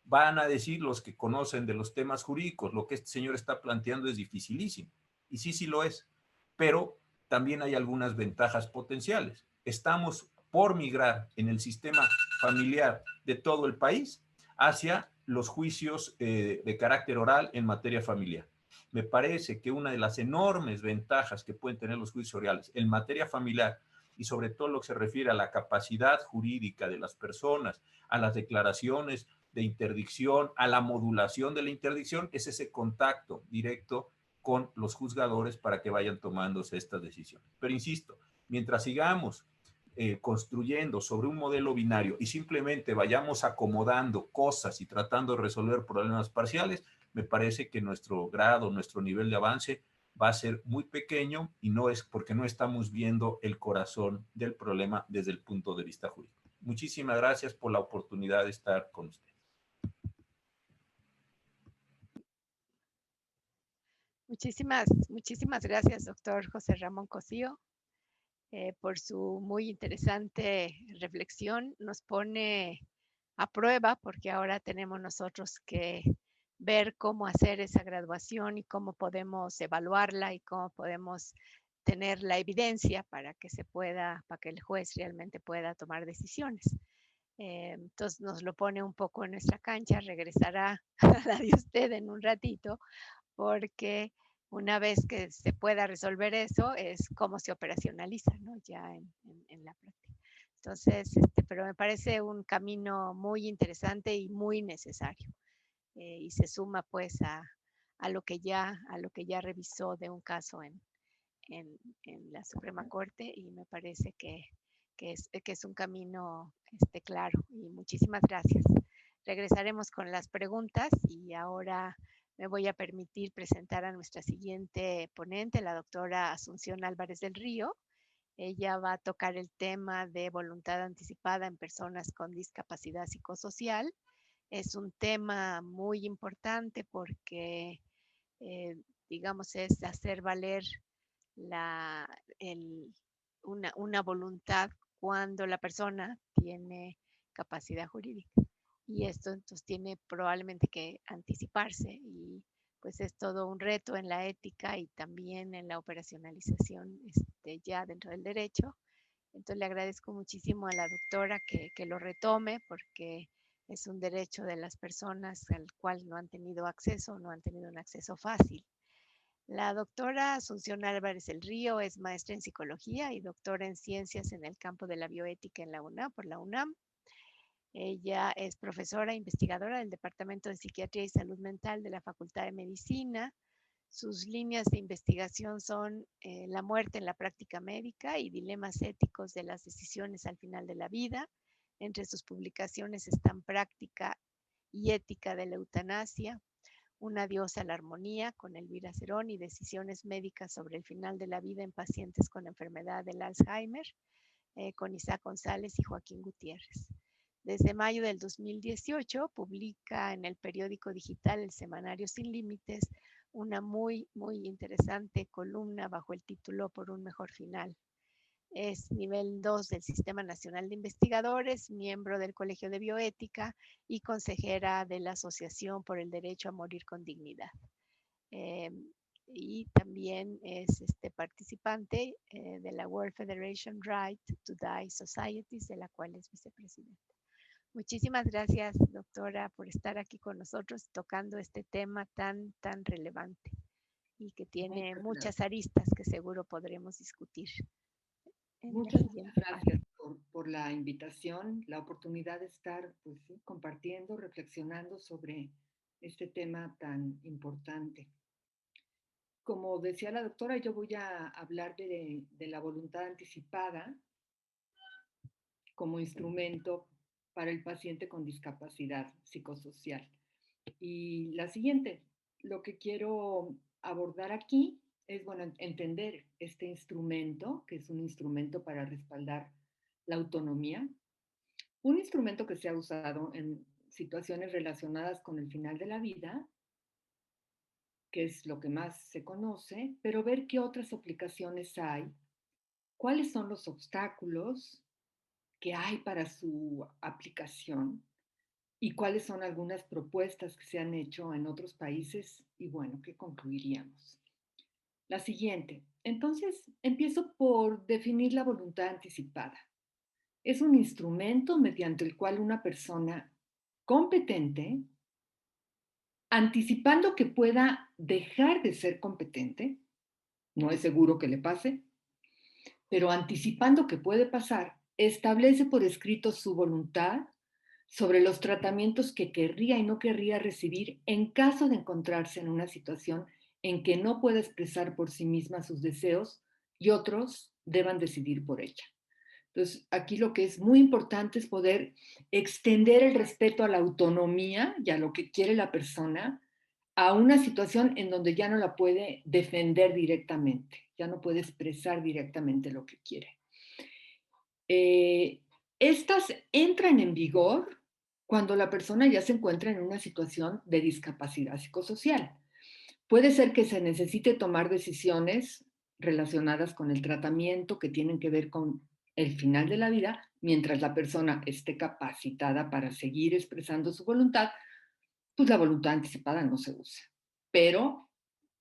Van a decir los que conocen de los temas jurídicos, lo que este señor está planteando es dificilísimo. Y sí, sí lo es. Pero también hay algunas ventajas potenciales. Estamos por migrar en el sistema familiar de todo el país hacia los juicios de carácter oral en materia familiar. Me parece que una de las enormes ventajas que pueden tener los juicios orales en materia familiar y sobre todo lo que se refiere a la capacidad jurídica de las personas, a las declaraciones de interdicción, a la modulación de la interdicción, es ese contacto directo con los juzgadores para que vayan tomándose estas decisiones. Pero insisto, mientras sigamos construyendo sobre un modelo binario y simplemente vayamos acomodando cosas y tratando de resolver problemas parciales, me parece que nuestro grado, nuestro nivel de avance va a ser muy pequeño y no es porque no estamos viendo el corazón del problema desde el punto de vista jurídico. Muchísimas gracias por la oportunidad de estar con usted. Muchísimas gracias, doctor José Ramón Cosío, por su muy interesante reflexión. Nos pone a prueba porque ahora tenemos nosotros que ver cómo hacer esa graduación y cómo podemos evaluarla y cómo podemos tener la evidencia para que para que el juez realmente pueda tomar decisiones. Entonces nos lo pone un poco en nuestra cancha, regresará a la de usted en un ratito, porque una vez que se pueda resolver eso, es cómo se operacionaliza, ¿no? Ya en la práctica. Entonces, pero me parece un camino muy interesante y muy necesario. Y se suma pues a lo que ya revisó de un caso en la Suprema Corte, y me parece que es un camino claro. Y muchísimas gracias. Regresaremos con las preguntas y ahora me voy a permitir presentar a nuestra siguiente ponente, la doctora Asunción Álvarez del Río. Ella va a tocar el tema de voluntad anticipada en personas con discapacidad psicosocial. Es un tema muy importante porque, digamos, es hacer valer la, una voluntad cuando la persona tiene capacidad jurídica. Y esto entonces tiene probablemente que anticiparse, y pues es todo un reto en la ética y también en la operacionalización ya dentro del derecho. Entonces le agradezco muchísimo a la doctora que lo retome, porque es un derecho de las personas al cual no han tenido acceso, no han tenido un acceso fácil. La doctora Asunción Álvarez del Río es maestra en psicología y doctora en ciencias en el campo de la bioética en la UNAM, por la UNAM. Ella es profesora e investigadora del Departamento de Psiquiatría y Salud Mental de la Facultad de Medicina. Sus líneas de investigación son la muerte en la práctica médica y dilemas éticos de las decisiones al final de la vida. Entre sus publicaciones están Práctica y Ética de la Eutanasia, Un adiós a la armonía con Elvira Cerón y Decisiones médicas sobre el final de la vida en pacientes con enfermedad del Alzheimer, con Isaac González y Joaquín Gutiérrez. Desde mayo del 2018 publica en el periódico digital El Semanario Sin Límites una muy interesante columna bajo el título Por un mejor final. Es nivel 2 del Sistema Nacional de Investigadores, miembro del Colegio de Bioética y consejera de la Asociación por el Derecho a Morir con Dignidad. Y también es participante de la World Federation Right to Die Societies, de la cual es vicepresidenta. Muchísimas gracias, doctora, por estar aquí con nosotros tocando este tema tan relevante y que tiene muchas aristas que seguro podremos discutir. Muchas gracias por la invitación, la oportunidad de estar pues, compartiendo, reflexionando sobre este tema tan importante. Como decía la doctora, yo voy a hablar de la voluntad anticipada como instrumento para el paciente con discapacidad psicosocial. Y la siguiente, lo que quiero abordar aquí es, bueno, entender este instrumento, que es un instrumento para respaldar la autonomía, un instrumento que se ha usado en situaciones relacionadas con el final de la vida, que es lo que más se conoce, pero ver qué otras aplicaciones hay, cuáles son los obstáculos que hay para su aplicación y cuáles son algunas propuestas que se han hecho en otros países y bueno, ¿qué concluiríamos? La siguiente. Entonces, empiezo por definir la voluntad anticipada. Es un instrumento mediante el cual una persona competente, anticipando que pueda dejar de ser competente, no es seguro que le pase, pero anticipando que puede pasar, establece por escrito su voluntad sobre los tratamientos que querría y no querría recibir en caso de encontrarse en una situación en que no pueda expresar por sí misma sus deseos y otros deban decidir por ella. Entonces, aquí lo que es muy importante es poder extender el respeto a la autonomía y a lo que quiere la persona a una situación en donde ya no la puede defender directamente, ya no puede expresar directamente lo que quiere. Estas entran en vigor cuando la persona ya se encuentra en una situación de discapacidad psicosocial. Puede ser que se necesite tomar decisiones relacionadas con el tratamiento que tienen que ver con el final de la vida, mientras la persona esté capacitada para seguir expresando su voluntad, pues la voluntad anticipada no se usa. Pero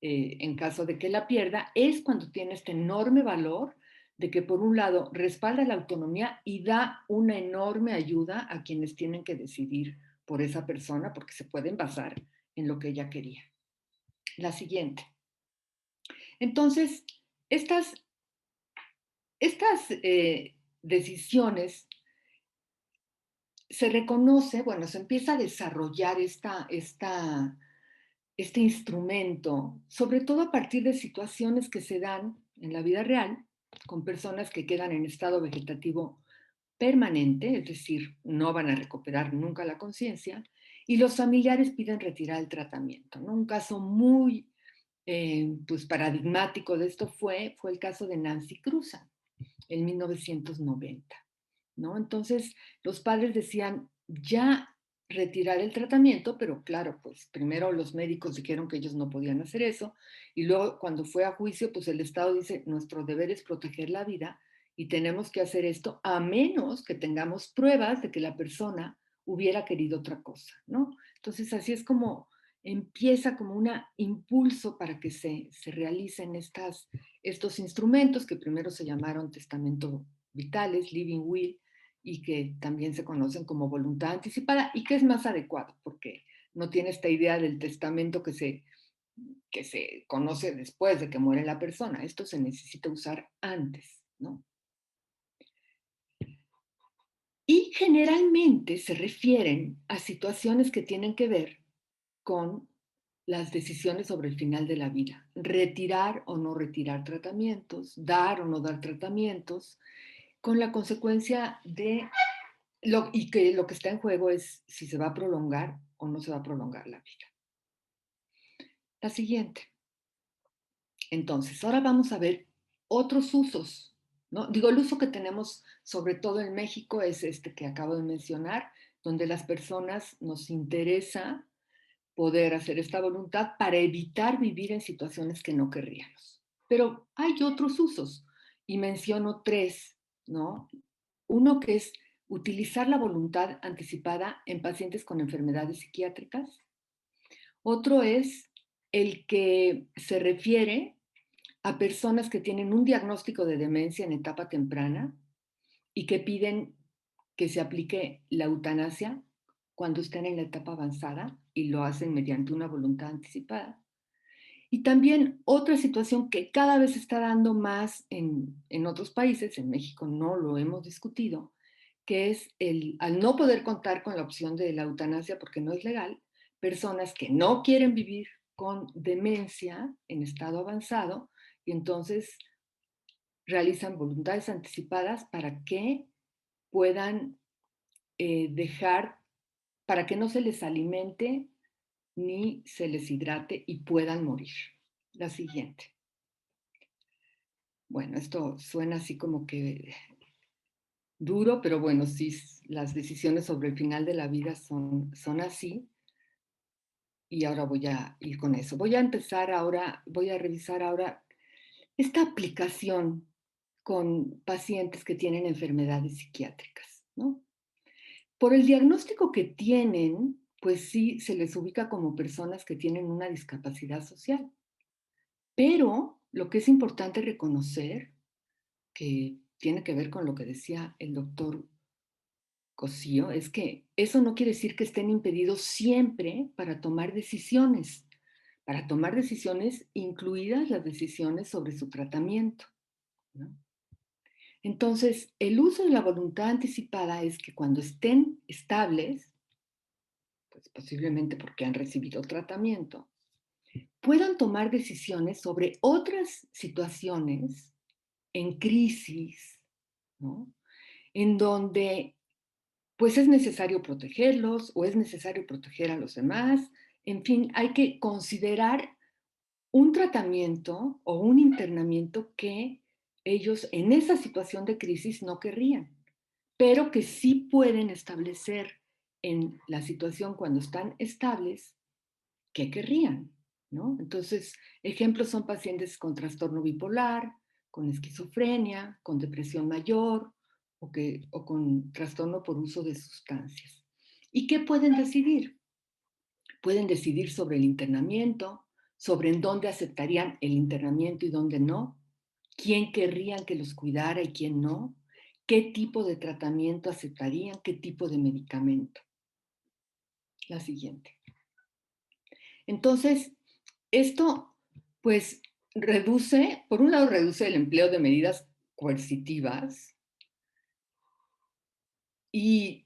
en caso de que la pierda, es cuando tiene este enorme valor de que por un lado respalda la autonomía y da una enorme ayuda a quienes tienen que decidir por esa persona, porque se pueden basar en lo que ella quería. La siguiente. Entonces, estas decisiones se reconoce, bueno, se empieza a desarrollar este instrumento, sobre todo a partir de situaciones que se dan en la vida real con personas que quedan en estado vegetativo permanente, es decir, no van a recuperar nunca la conciencia, y los familiares piden retirar el tratamiento, ¿no? Un caso muy pues paradigmático de esto fue el caso de Nancy Cruzan en 1990, ¿no? Entonces, los padres decían, ya retirar el tratamiento, pero claro, pues primero los médicos dijeron que ellos no podían hacer eso, y luego cuando fue a juicio, pues el Estado dice, nuestro deber es proteger la vida y tenemos que hacer esto a menos que tengamos pruebas de que la persona hubiera querido otra cosa, ¿no? Entonces, así es como empieza como un impulso para que se realicen estos instrumentos que primero se llamaron testamento vitales, living will, y que también se conocen como voluntad anticipada y que es más adecuado porque no tiene esta idea del testamento que se que se conoce después de que muere la persona. Esto se necesita usar antes, ¿no? Y generalmente se refieren a situaciones que tienen que ver con las decisiones sobre el final de la vida. Retirar o no retirar tratamientos, dar o no dar tratamientos, con la consecuencia de y que lo que está en juego es si se va a prolongar o no se va a prolongar la vida. La siguiente. Entonces, ahora vamos a ver otros usos, ¿no? Digo, el uso que tenemos sobre todo en México es este que acabo de mencionar, donde las personas nos interesa poder hacer esta voluntad para evitar vivir en situaciones que no querríamos. Pero hay otros usos y menciono tres, ¿no? Uno que es utilizar la voluntad anticipada en pacientes con enfermedades psiquiátricas. Otro es el que se refiere a personas que tienen un diagnóstico de demencia en etapa temprana y que piden que se aplique la eutanasia cuando estén en la etapa avanzada y lo hacen mediante una voluntad anticipada. Y también otra situación que cada vez se está dando más en otros países, en México no lo hemos discutido, que es al no poder contar con la opción de la eutanasia porque no es legal, personas que no quieren vivir con demencia en estado avanzado y entonces realizan voluntades anticipadas para que puedan dejar, para que no se les alimente ni se les hidrate y puedan morir. La siguiente. Bueno, esto suena así como que duro, pero bueno, sí, las decisiones sobre el final de la vida son así. Y ahora voy a ir con eso. Voy a revisar ahora esta aplicación con pacientes que tienen enfermedades psiquiátricas, ¿no? Por el diagnóstico que tienen, pues sí, se les ubica como personas que tienen una discapacidad social. Pero lo que es importante reconocer, que tiene que ver con lo que decía el doctor Cosío, es que eso no quiere decir que estén impedidos siempre para tomar decisiones incluidas las decisiones sobre su tratamiento, ¿no? Entonces, el uso de la voluntad anticipada es que cuando estén estables, pues posiblemente porque han recibido tratamiento, puedan tomar decisiones sobre otras situaciones en crisis, ¿no? En donde pues es necesario protegerlos o es necesario proteger a los demás. En fin, hay que considerar un tratamiento o un internamiento que ellos en esa situación de crisis no querrían, pero que sí pueden establecer en la situación cuando están estables qué querrían, ¿no? Entonces, ejemplos son pacientes con trastorno bipolar, con esquizofrenia, con depresión mayor o con trastorno por uso de sustancias. ¿Y qué pueden decidir? Pueden decidir sobre el internamiento, sobre en dónde aceptarían el internamiento y dónde no, quién querrían que los cuidara y quién no, qué tipo de tratamiento aceptarían, qué tipo de medicamento. La siguiente. Entonces, esto, pues, por un lado, reduce el empleo de medidas coercitivas y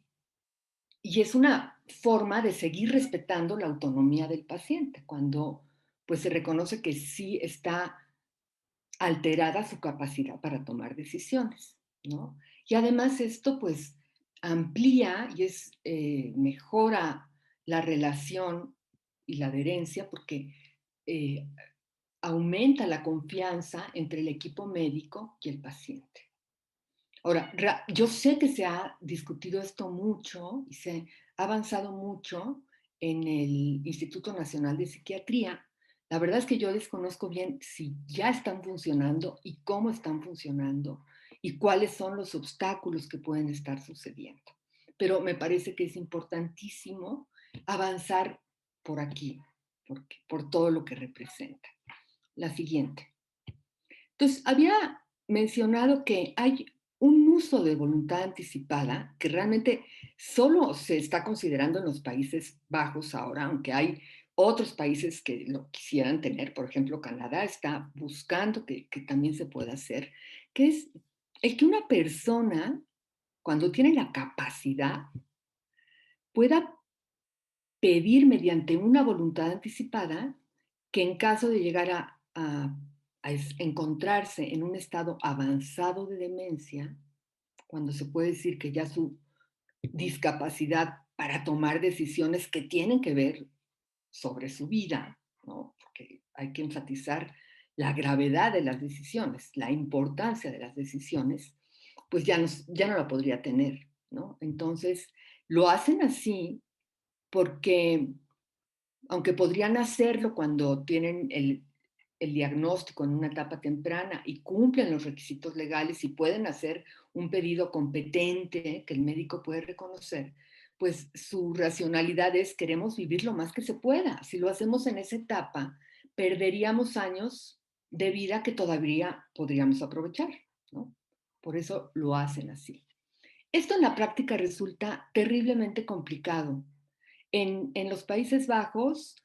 es una forma de seguir respetando la autonomía del paciente cuando, pues, se reconoce que sí está alterada su capacidad para tomar decisiones, ¿no? Y además esto, pues, amplía y mejora la relación y la adherencia porque aumenta la confianza entre el equipo médico y el paciente. Ahora, yo sé que se ha discutido esto mucho y se ha avanzado mucho en el Instituto Nacional de Psiquiatría. La verdad es que yo desconozco bien si ya están funcionando y cómo están funcionando y cuáles son los obstáculos que pueden estar sucediendo. Pero me parece que es importantísimo avanzar por aquí, por todo lo que representa. La siguiente. Entonces, había mencionado que hay un uso de voluntad anticipada que realmente solo se está considerando en los Países Bajos ahora, aunque hay otros países que lo quisieran tener, por ejemplo, Canadá está buscando que también se pueda hacer, que es el que una persona, cuando tiene la capacidad, pueda pedir mediante una voluntad anticipada que en caso de llegar a encontrarse en un estado avanzado de demencia, cuando se puede decir que ya su discapacidad para tomar decisiones que tienen que ver sobre su vida, ¿no? Porque hay que enfatizar la gravedad de las decisiones, la importancia de las decisiones, pues ya no la podría tener, ¿no? Entonces, lo hacen así porque, aunque podrían hacerlo cuando tienen el diagnóstico en una etapa temprana y cumplen los requisitos legales y pueden hacer un pedido competente que el médico puede reconocer, pues su racionalidad es queremos vivir lo más que se pueda. Si lo hacemos en esa etapa, perderíamos años de vida que todavía podríamos aprovechar, ¿no? Por eso lo hacen así. Esto en la práctica resulta terriblemente complicado. En los Países Bajos,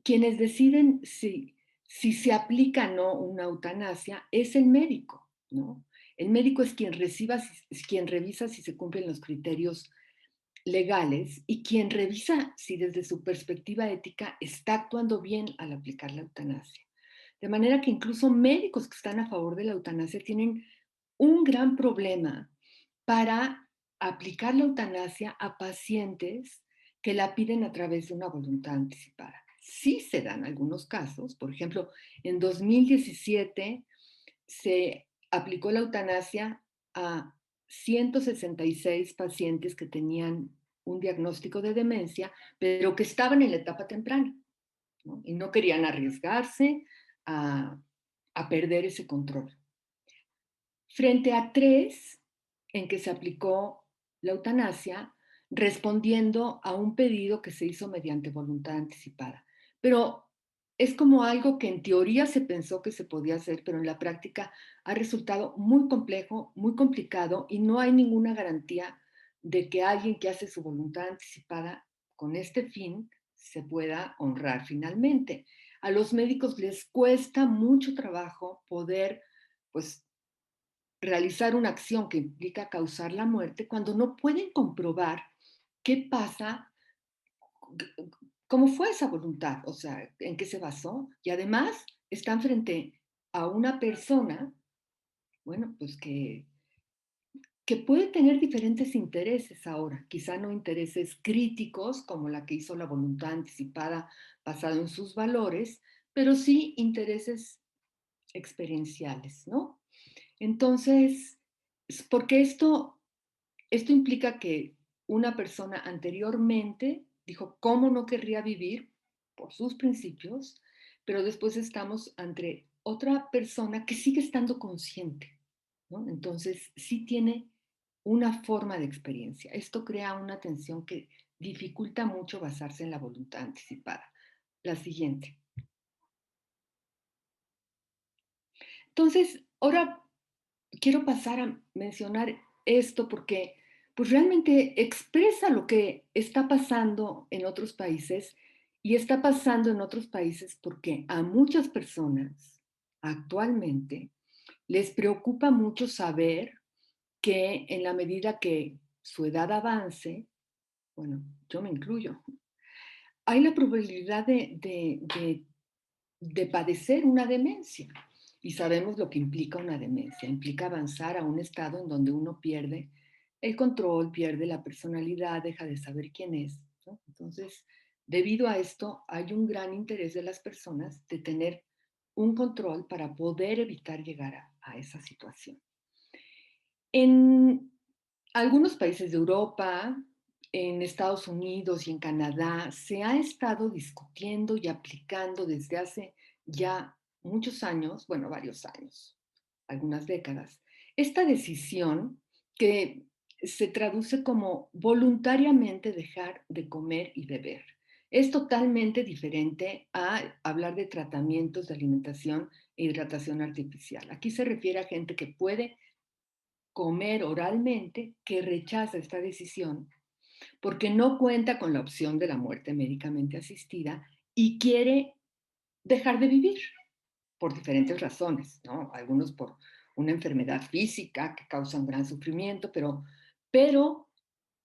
quienes deciden si se aplica o no una eutanasia es el médico, ¿no? El médico es quien revisa si se cumplen los criterios legales y quien revisa si desde su perspectiva ética está actuando bien al aplicar la eutanasia. De manera que incluso médicos que están a favor de la eutanasia tienen un gran problema para aplicar la eutanasia a pacientes que la piden a través de una voluntad anticipada. Sí se dan algunos casos, por ejemplo, en 2017 se aplicó la eutanasia a 166 pacientes que tenían un diagnóstico de demencia, pero que estaban en la etapa temprana, ¿no? Y no querían arriesgarse a perder ese control. Frente a 3 en que se aplicó la eutanasia, respondiendo a un pedido que se hizo mediante voluntad anticipada. Pero es como algo que en teoría se pensó que se podía hacer, pero en la práctica ha resultado muy complejo, muy complicado y no hay ninguna garantía de que alguien que hace su voluntad anticipada con este fin se pueda honrar finalmente. A los médicos les cuesta mucho trabajo poder, pues, realizar una acción que implica causar la muerte cuando no pueden comprobar qué pasa, cómo fue esa voluntad, o sea, en qué se basó. Y además están frente a una persona, bueno, pues que puede tener diferentes intereses ahora, quizá no intereses críticos como la que hizo la voluntad anticipada basado en sus valores, pero sí intereses experienciales, ¿no? Entonces, porque esto implica que una persona anteriormente dijo cómo no querría vivir por sus principios, pero después estamos ante otra persona que sigue estando consciente, ¿no? Entonces, sí tiene una forma de experiencia. Esto crea una tensión que dificulta mucho basarse en la voluntad anticipada. La siguiente. Entonces, ahora quiero pasar a mencionar esto porque pues realmente expresa lo que está pasando en otros países y está pasando en otros países porque a muchas personas actualmente les preocupa mucho saber que en la medida que su edad avance, bueno, yo me incluyo, hay la probabilidad de padecer una demencia. Y sabemos lo que implica una demencia. Implica avanzar a un estado en donde uno pierde el control, pierde la personalidad, deja de saber quién es, ¿no? Entonces, debido a esto, hay un gran interés de las personas de tener un control para poder evitar llegar a esa situación. En algunos países de Europa, en Estados Unidos y en Canadá, se ha estado discutiendo y aplicando desde hace ya muchos años, bueno, varios años, algunas décadas, esta decisión que se traduce como voluntariamente dejar de comer y beber. Es totalmente diferente a hablar de tratamientos de alimentación e hidratación artificial. Aquí se refiere a gente que puede comer oralmente, que rechaza esta decisión porque no cuenta con la opción de la muerte médicamente asistida y quiere dejar de vivir por diferentes razones, ¿no? Algunos por una enfermedad física que causa un gran sufrimiento, pero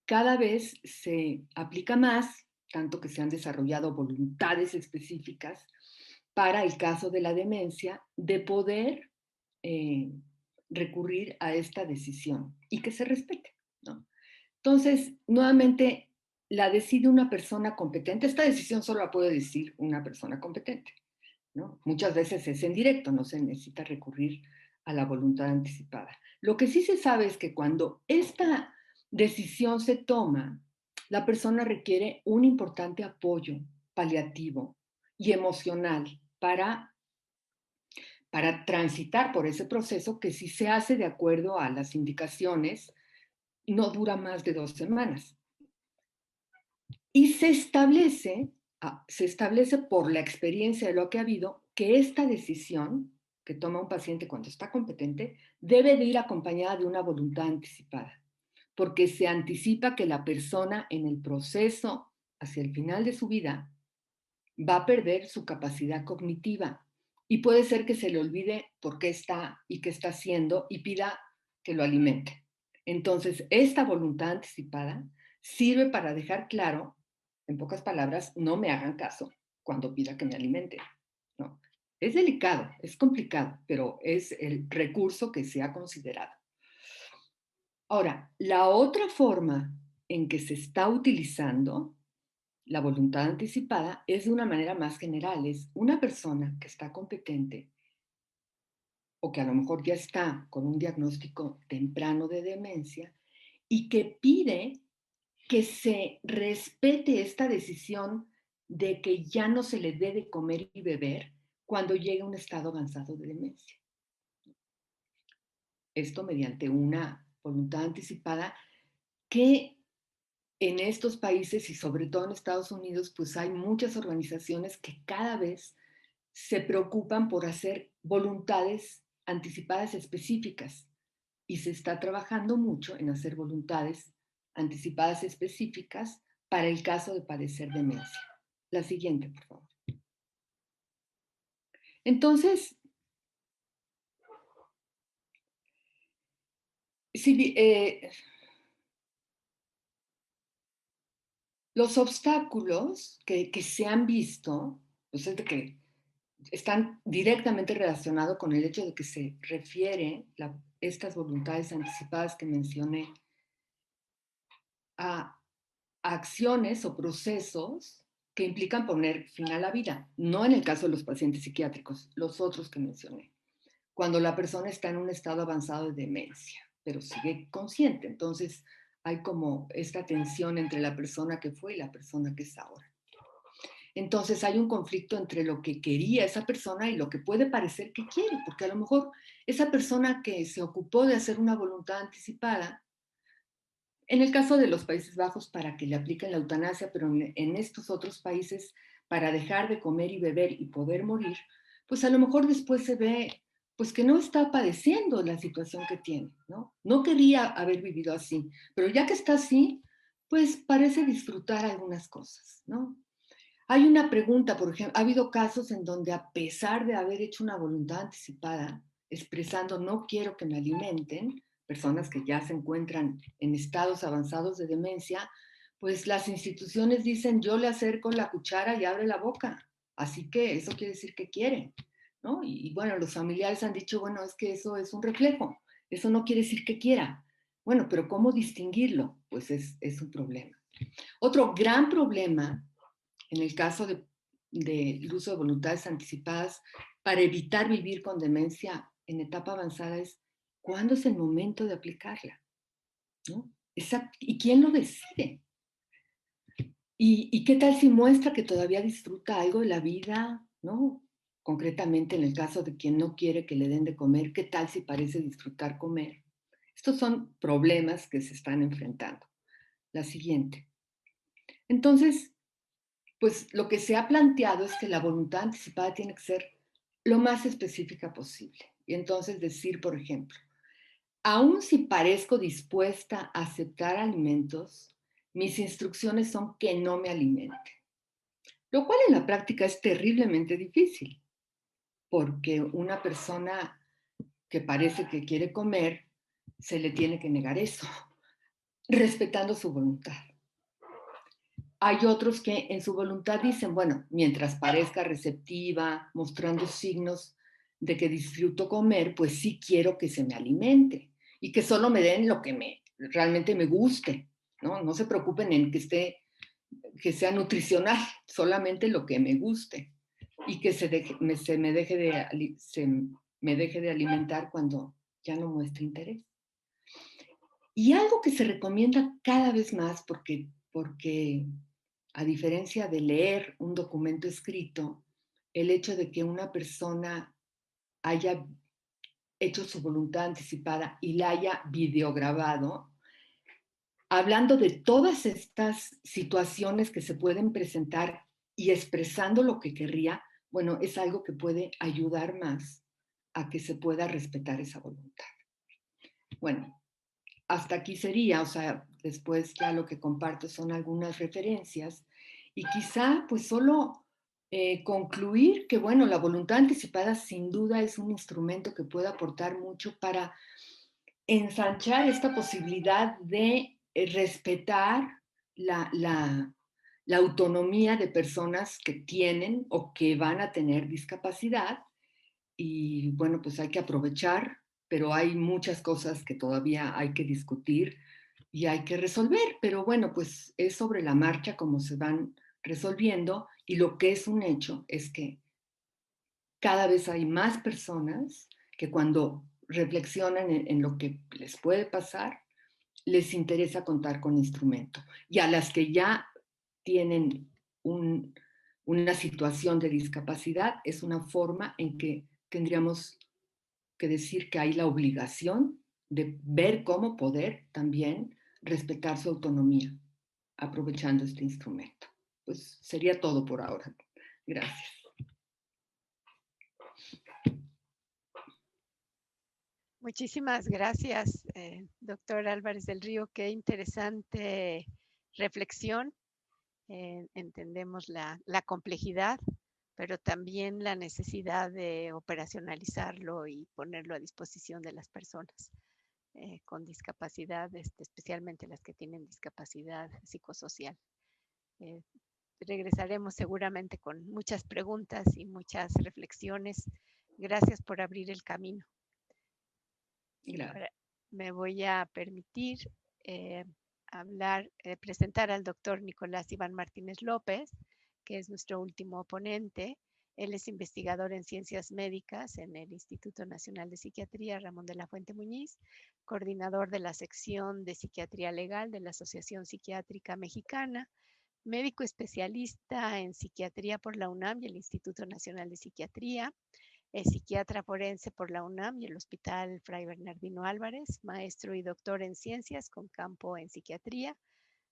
cada vez se aplica más, tanto que se han desarrollado voluntades específicas para el caso de la demencia, de poder recurrir a esta decisión y que se respete, ¿no? Entonces, nuevamente, la decide una persona competente. Esta decisión solo la puede decir una persona competente, ¿no? Muchas veces es en directo, no se necesita recurrir a la voluntad anticipada. Lo que sí se sabe es que cuando esta decisión se toma, la persona requiere un importante apoyo paliativo y emocional para transitar por ese proceso que, si se hace de acuerdo a las indicaciones, no dura más de 2 semanas. Y se establece por la experiencia de lo que ha habido, que esta decisión que toma un paciente cuando está competente debe de ir acompañada de una voluntad anticipada, porque se anticipa que la persona en el proceso hacia el final de su vida va a perder su capacidad cognitiva y puede ser que se le olvide por qué está y qué está haciendo y pida que lo alimente. Entonces, esta voluntad anticipada sirve para dejar claro, en pocas palabras, no me hagan caso cuando pida que me alimente, ¿no? Es delicado, es complicado, pero es el recurso que se ha considerado. Ahora, la otra forma en que se está utilizando la voluntad anticipada es de una manera más general. Es una persona que está competente o que a lo mejor ya está con un diagnóstico temprano de demencia y que pide que se respete esta decisión de que ya no se le debe comer y beber cuando llegue a un estado avanzado de demencia. Esto mediante una voluntad anticipada que en estos países y sobre todo en Estados Unidos, pues hay muchas organizaciones que cada vez se preocupan por hacer voluntades anticipadas específicas y se está trabajando mucho en hacer voluntades anticipadas específicas para el caso de padecer demencia. La siguiente, por favor. Entonces, los obstáculos que se han visto, pues es de que están directamente relacionados con el hecho de que se refiere estas voluntades anticipadas que mencioné a acciones o procesos que implican poner fin a la vida, no en el caso de los pacientes psiquiátricos, los otros que mencioné, cuando la persona está en un estado avanzado de demencia, pero sigue consciente. Entonces hay como esta tensión entre la persona que fue y la persona que es ahora. Entonces hay un conflicto entre lo que quería esa persona y lo que puede parecer que quiere, porque a lo mejor esa persona que se ocupó de hacer una voluntad anticipada, en el caso de los Países Bajos para que le apliquen la eutanasia, pero en estos otros países para dejar de comer y beber y poder morir, pues a lo mejor después se ve pues que no está padeciendo la situación que tiene, ¿no? No quería haber vivido así, pero ya que está así, pues parece disfrutar algunas cosas, ¿no? Hay una pregunta, por ejemplo, ha habido casos en donde a pesar de haber hecho una voluntad anticipada, expresando no quiero que me alimenten, personas que ya se encuentran en estados avanzados de demencia, pues las instituciones dicen yo le acerco la cuchara y abre la boca, así que eso quiere decir que quiere, ¿no? Y bueno, los familiares han dicho, bueno, es que eso es un reflejo, eso no quiere decir que quiera. Bueno, pero ¿cómo distinguirlo? Pues es un problema. Otro gran problema en el caso del uso de voluntades anticipadas para evitar vivir con demencia en etapa avanzada es cuándo es el momento de aplicarla, ¿no? ¿Y quién lo decide? ¿Y qué tal si muestra que todavía disfruta algo de la vida, ¿no? Concretamente en el caso de quien no quiere que le den de comer, ¿qué tal si parece disfrutar comer? Estos son problemas que se están enfrentando. La siguiente. Entonces, pues lo que se ha planteado es que la voluntad anticipada tiene que ser lo más específica posible. Y entonces decir, por ejemplo, aun si parezco dispuesta a aceptar alimentos, mis instrucciones son que no me alimente. lo cual en la práctica es terriblemente difícil, porque una persona que parece que quiere comer, se le tiene que negar eso, respetando su voluntad. Hay otros que en su voluntad dicen, bueno, mientras parezca receptiva, mostrando signos de que disfruto comer, pues sí quiero que se me alimente y que solo me den lo que realmente me guste, ¿no? No se preocupen en que sea nutricional, solamente lo que me guste y que se me deje de alimentar cuando ya no muestre interés. Y algo que se recomienda cada vez más, porque a diferencia de leer un documento escrito, el hecho de que una persona haya hecho su voluntad anticipada y la haya videograbado, hablando de todas estas situaciones que se pueden presentar y expresando lo que querría, bueno, es algo que puede ayudar más a que se pueda respetar esa voluntad. Bueno, hasta aquí sería, o sea, después ya lo que comparto son algunas referencias y quizá pues solo concluir que, bueno, la voluntad anticipada sin duda es un instrumento que puede aportar mucho para ensanchar esta posibilidad de respetar la autonomía de personas que tienen o que van a tener discapacidad. Y bueno, pues hay que aprovechar, pero hay muchas cosas que todavía hay que discutir y hay que resolver. Pero bueno, pues es sobre la marcha como se van resolviendo y lo que es un hecho es que cada vez hay más personas que cuando reflexionan en lo que les puede pasar, les interesa contar con instrumento. Y a las que ya tienen una situación de discapacidad, es una forma en que tendríamos que decir que hay la obligación de ver cómo poder también respetar su autonomía, aprovechando este instrumento. Pues sería todo por ahora. Gracias. Muchísimas gracias, doctor Álvarez del Río. Qué interesante reflexión. Entendemos la complejidad, pero también la necesidad de operacionalizarlo y ponerlo a disposición de las personas con discapacidad, especialmente las que tienen discapacidad psicosocial. Regresaremos seguramente con muchas preguntas y muchas reflexiones. Gracias por abrir el camino. Ahora me voy a permitir presentar al doctor Nicolás Iván Martínez López, que es nuestro último ponente. Él es investigador en ciencias médicas en el Instituto Nacional de Psiquiatría Ramón de la Fuente Muñiz, coordinador de la sección de psiquiatría legal de la Asociación Psiquiátrica Mexicana, médico especialista en psiquiatría por la UNAM y el Instituto Nacional de Psiquiatría, es psiquiatra forense por la UNAM y el Hospital Fray Bernardino Álvarez, maestro y doctor en ciencias con campo en psiquiatría,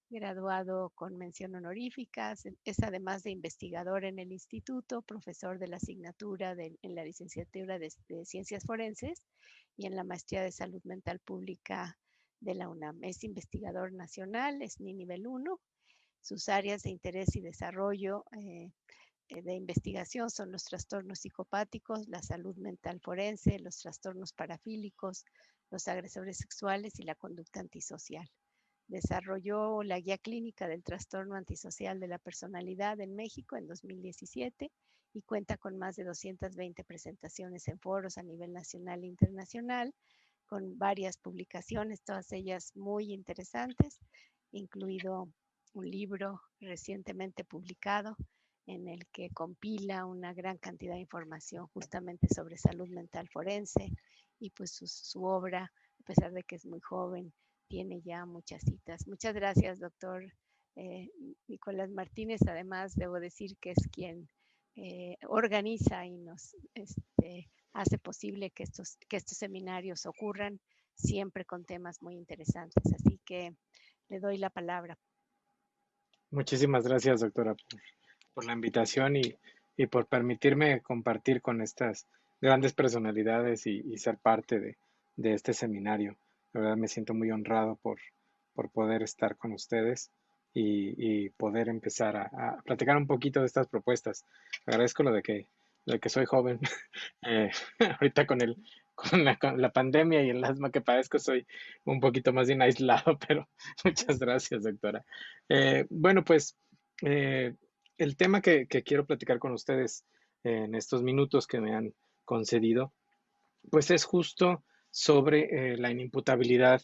graduado con mención honorífica, es además de investigador en el instituto, profesor de la asignatura en la licenciatura de Ciencias Forenses y en la maestría de Salud Mental Pública de la UNAM. Es investigador nacional, es SNI nivel 1. Sus áreas de interés y desarrollo de investigación son los trastornos psicopáticos, la salud mental forense, los trastornos parafílicos, los agresores sexuales y la conducta antisocial. Desarrolló la guía clínica del trastorno antisocial de la personalidad en México en 2017 y cuenta con más de 220 presentaciones en foros a nivel nacional e internacional, con varias publicaciones, todas ellas muy interesantes, incluido un libro recientemente publicado en el que compila una gran cantidad de información justamente sobre salud mental forense y pues su obra, a pesar de que es muy joven, tiene ya muchas citas. Muchas gracias, doctor Nicolás Martínez. Además, debo decir que es quien organiza y nos hace posible que estos seminarios ocurran siempre con temas muy interesantes. Así que le doy la palabra. Muchísimas gracias, doctora, por la invitación y por permitirme compartir con estas grandes personalidades y ser parte de este seminario. La verdad me siento muy honrado por poder estar con ustedes y poder empezar a platicar un poquito de estas propuestas. Agradezco lo de que soy joven. Ahorita con la pandemia y el asma que padezco soy un poquito más bien aislado, pero muchas gracias, doctora. Bueno, pues eh, el tema que quiero platicar con ustedes en estos minutos que me han concedido, pues es justo sobre la inimputabilidad,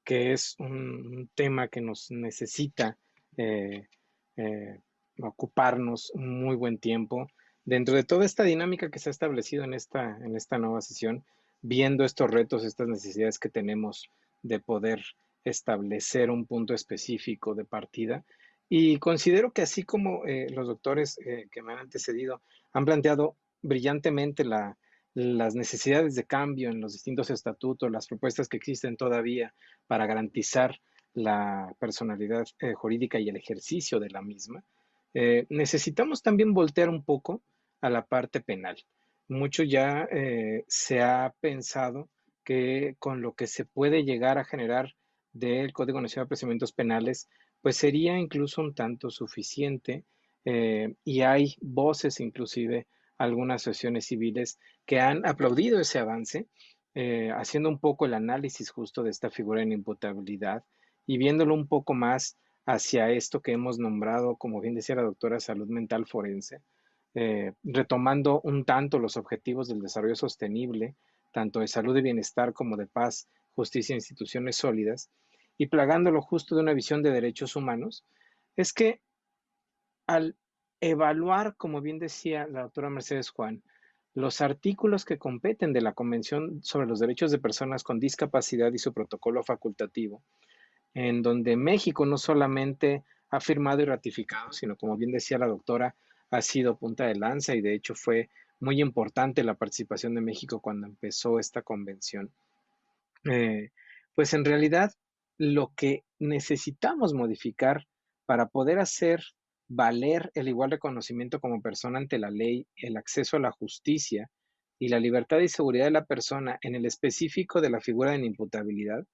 que es un tema que nos necesita eh, eh, ocuparnos un muy buen tiempo dentro de toda esta dinámica que se ha establecido en esta nueva sesión, viendo estos retos, estas necesidades que tenemos de poder establecer un punto específico de partida. Y considero que así como los doctores que me han antecedido han planteado brillantemente las necesidades de cambio en los distintos estatutos, las propuestas que existen todavía para garantizar la personalidad jurídica y el ejercicio de la misma, necesitamos también voltear un poco a la parte penal. Mucho ya se ha pensado que con lo que se puede llegar a generar del Código Nacional de Procedimientos Penales, pues sería incluso un tanto suficiente y hay voces inclusive algunas asociaciones civiles que han aplaudido ese avance, haciendo un poco el análisis justo de esta figura de imputabilidad y viéndolo un poco más hacia esto que hemos nombrado, como bien decía la doctora, salud mental forense, retomando un tanto los objetivos del desarrollo sostenible, tanto de salud y bienestar como de paz, justicia e instituciones sólidas, y plagándolo justo de una visión de derechos humanos, es que al evaluar, como bien decía la doctora Mercedes Juan, los artículos que competen de la Convención sobre los Derechos de Personas con Discapacidad y su protocolo facultativo, en donde México no solamente ha firmado y ratificado, sino como bien decía la doctora, ha sido punta de lanza y de hecho fue muy importante la participación de México cuando empezó esta convención. Eh, pues en realidad lo que necesitamos modificar para poder hacer valer el igual reconocimiento como persona ante la ley, el acceso a la justicia y la libertad y seguridad de la persona en el específico de la figura de inimputabilidad,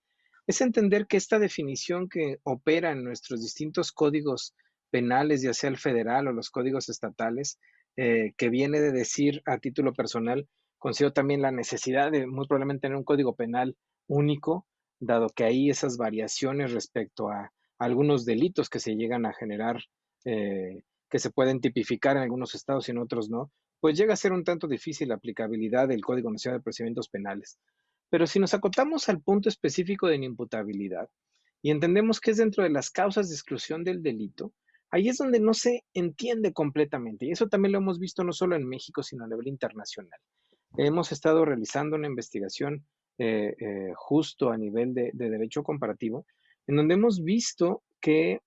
es entender que esta definición que opera en nuestros distintos códigos penales, ya sea el federal o los códigos estatales, que viene de decir a título personal, considero también la necesidad de muy probablemente tener un código penal único, dado que hay esas variaciones respecto a algunos delitos que se llegan a generar, que se pueden tipificar en algunos estados y en otros no, pues llega a ser un tanto difícil la aplicabilidad del Código Nacional de Procedimientos Penales. Pero si nos acotamos al punto específico de inimputabilidad y entendemos que es dentro de las causas de exclusión del delito, ahí es donde no se entiende completamente. Y eso también lo hemos visto no solo en México, sino a nivel internacional. Hemos estado realizando una investigación justo a nivel de derecho comparativo, en donde hemos visto que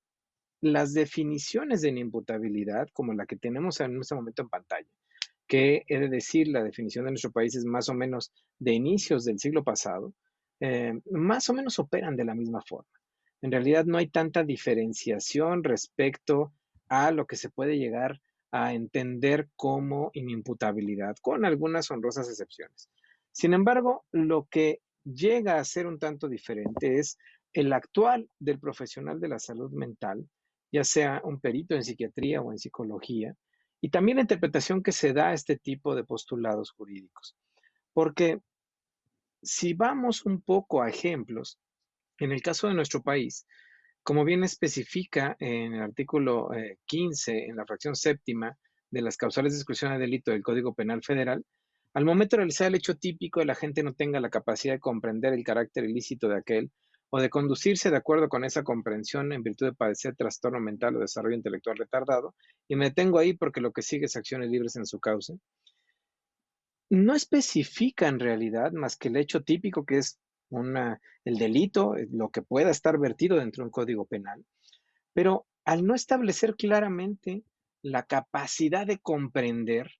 las definiciones de inimputabilidad, como la que tenemos en este momento en pantalla, que he de decir, la definición de nuestro país es más o menos de inicios del siglo pasado, más o menos operan de la misma forma. En realidad no hay tanta diferenciación respecto a lo que se puede llegar a entender como inimputabilidad, con algunas honrosas excepciones. Sin embargo, lo que llega a ser un tanto diferente es el actual del profesional de la salud mental, ya sea un perito en psiquiatría o en psicología, y también la interpretación que se da a este tipo de postulados jurídicos. Porque si vamos un poco a ejemplos, en el caso de nuestro país, como bien especifica en el artículo 15, en la fracción séptima de las causales de exclusión de delito del Código Penal Federal, al momento de realizar el hecho típico, la gente no tenga la capacidad de comprender el carácter ilícito de aquel o de conducirse de acuerdo con esa comprensión en virtud de padecer trastorno mental o desarrollo intelectual retardado, y me detengo ahí porque lo que sigue es acciones libres en su causa. No especifica en realidad más que el hecho típico que es el delito, lo que pueda estar vertido dentro de un código penal, pero al no establecer claramente la capacidad de comprender,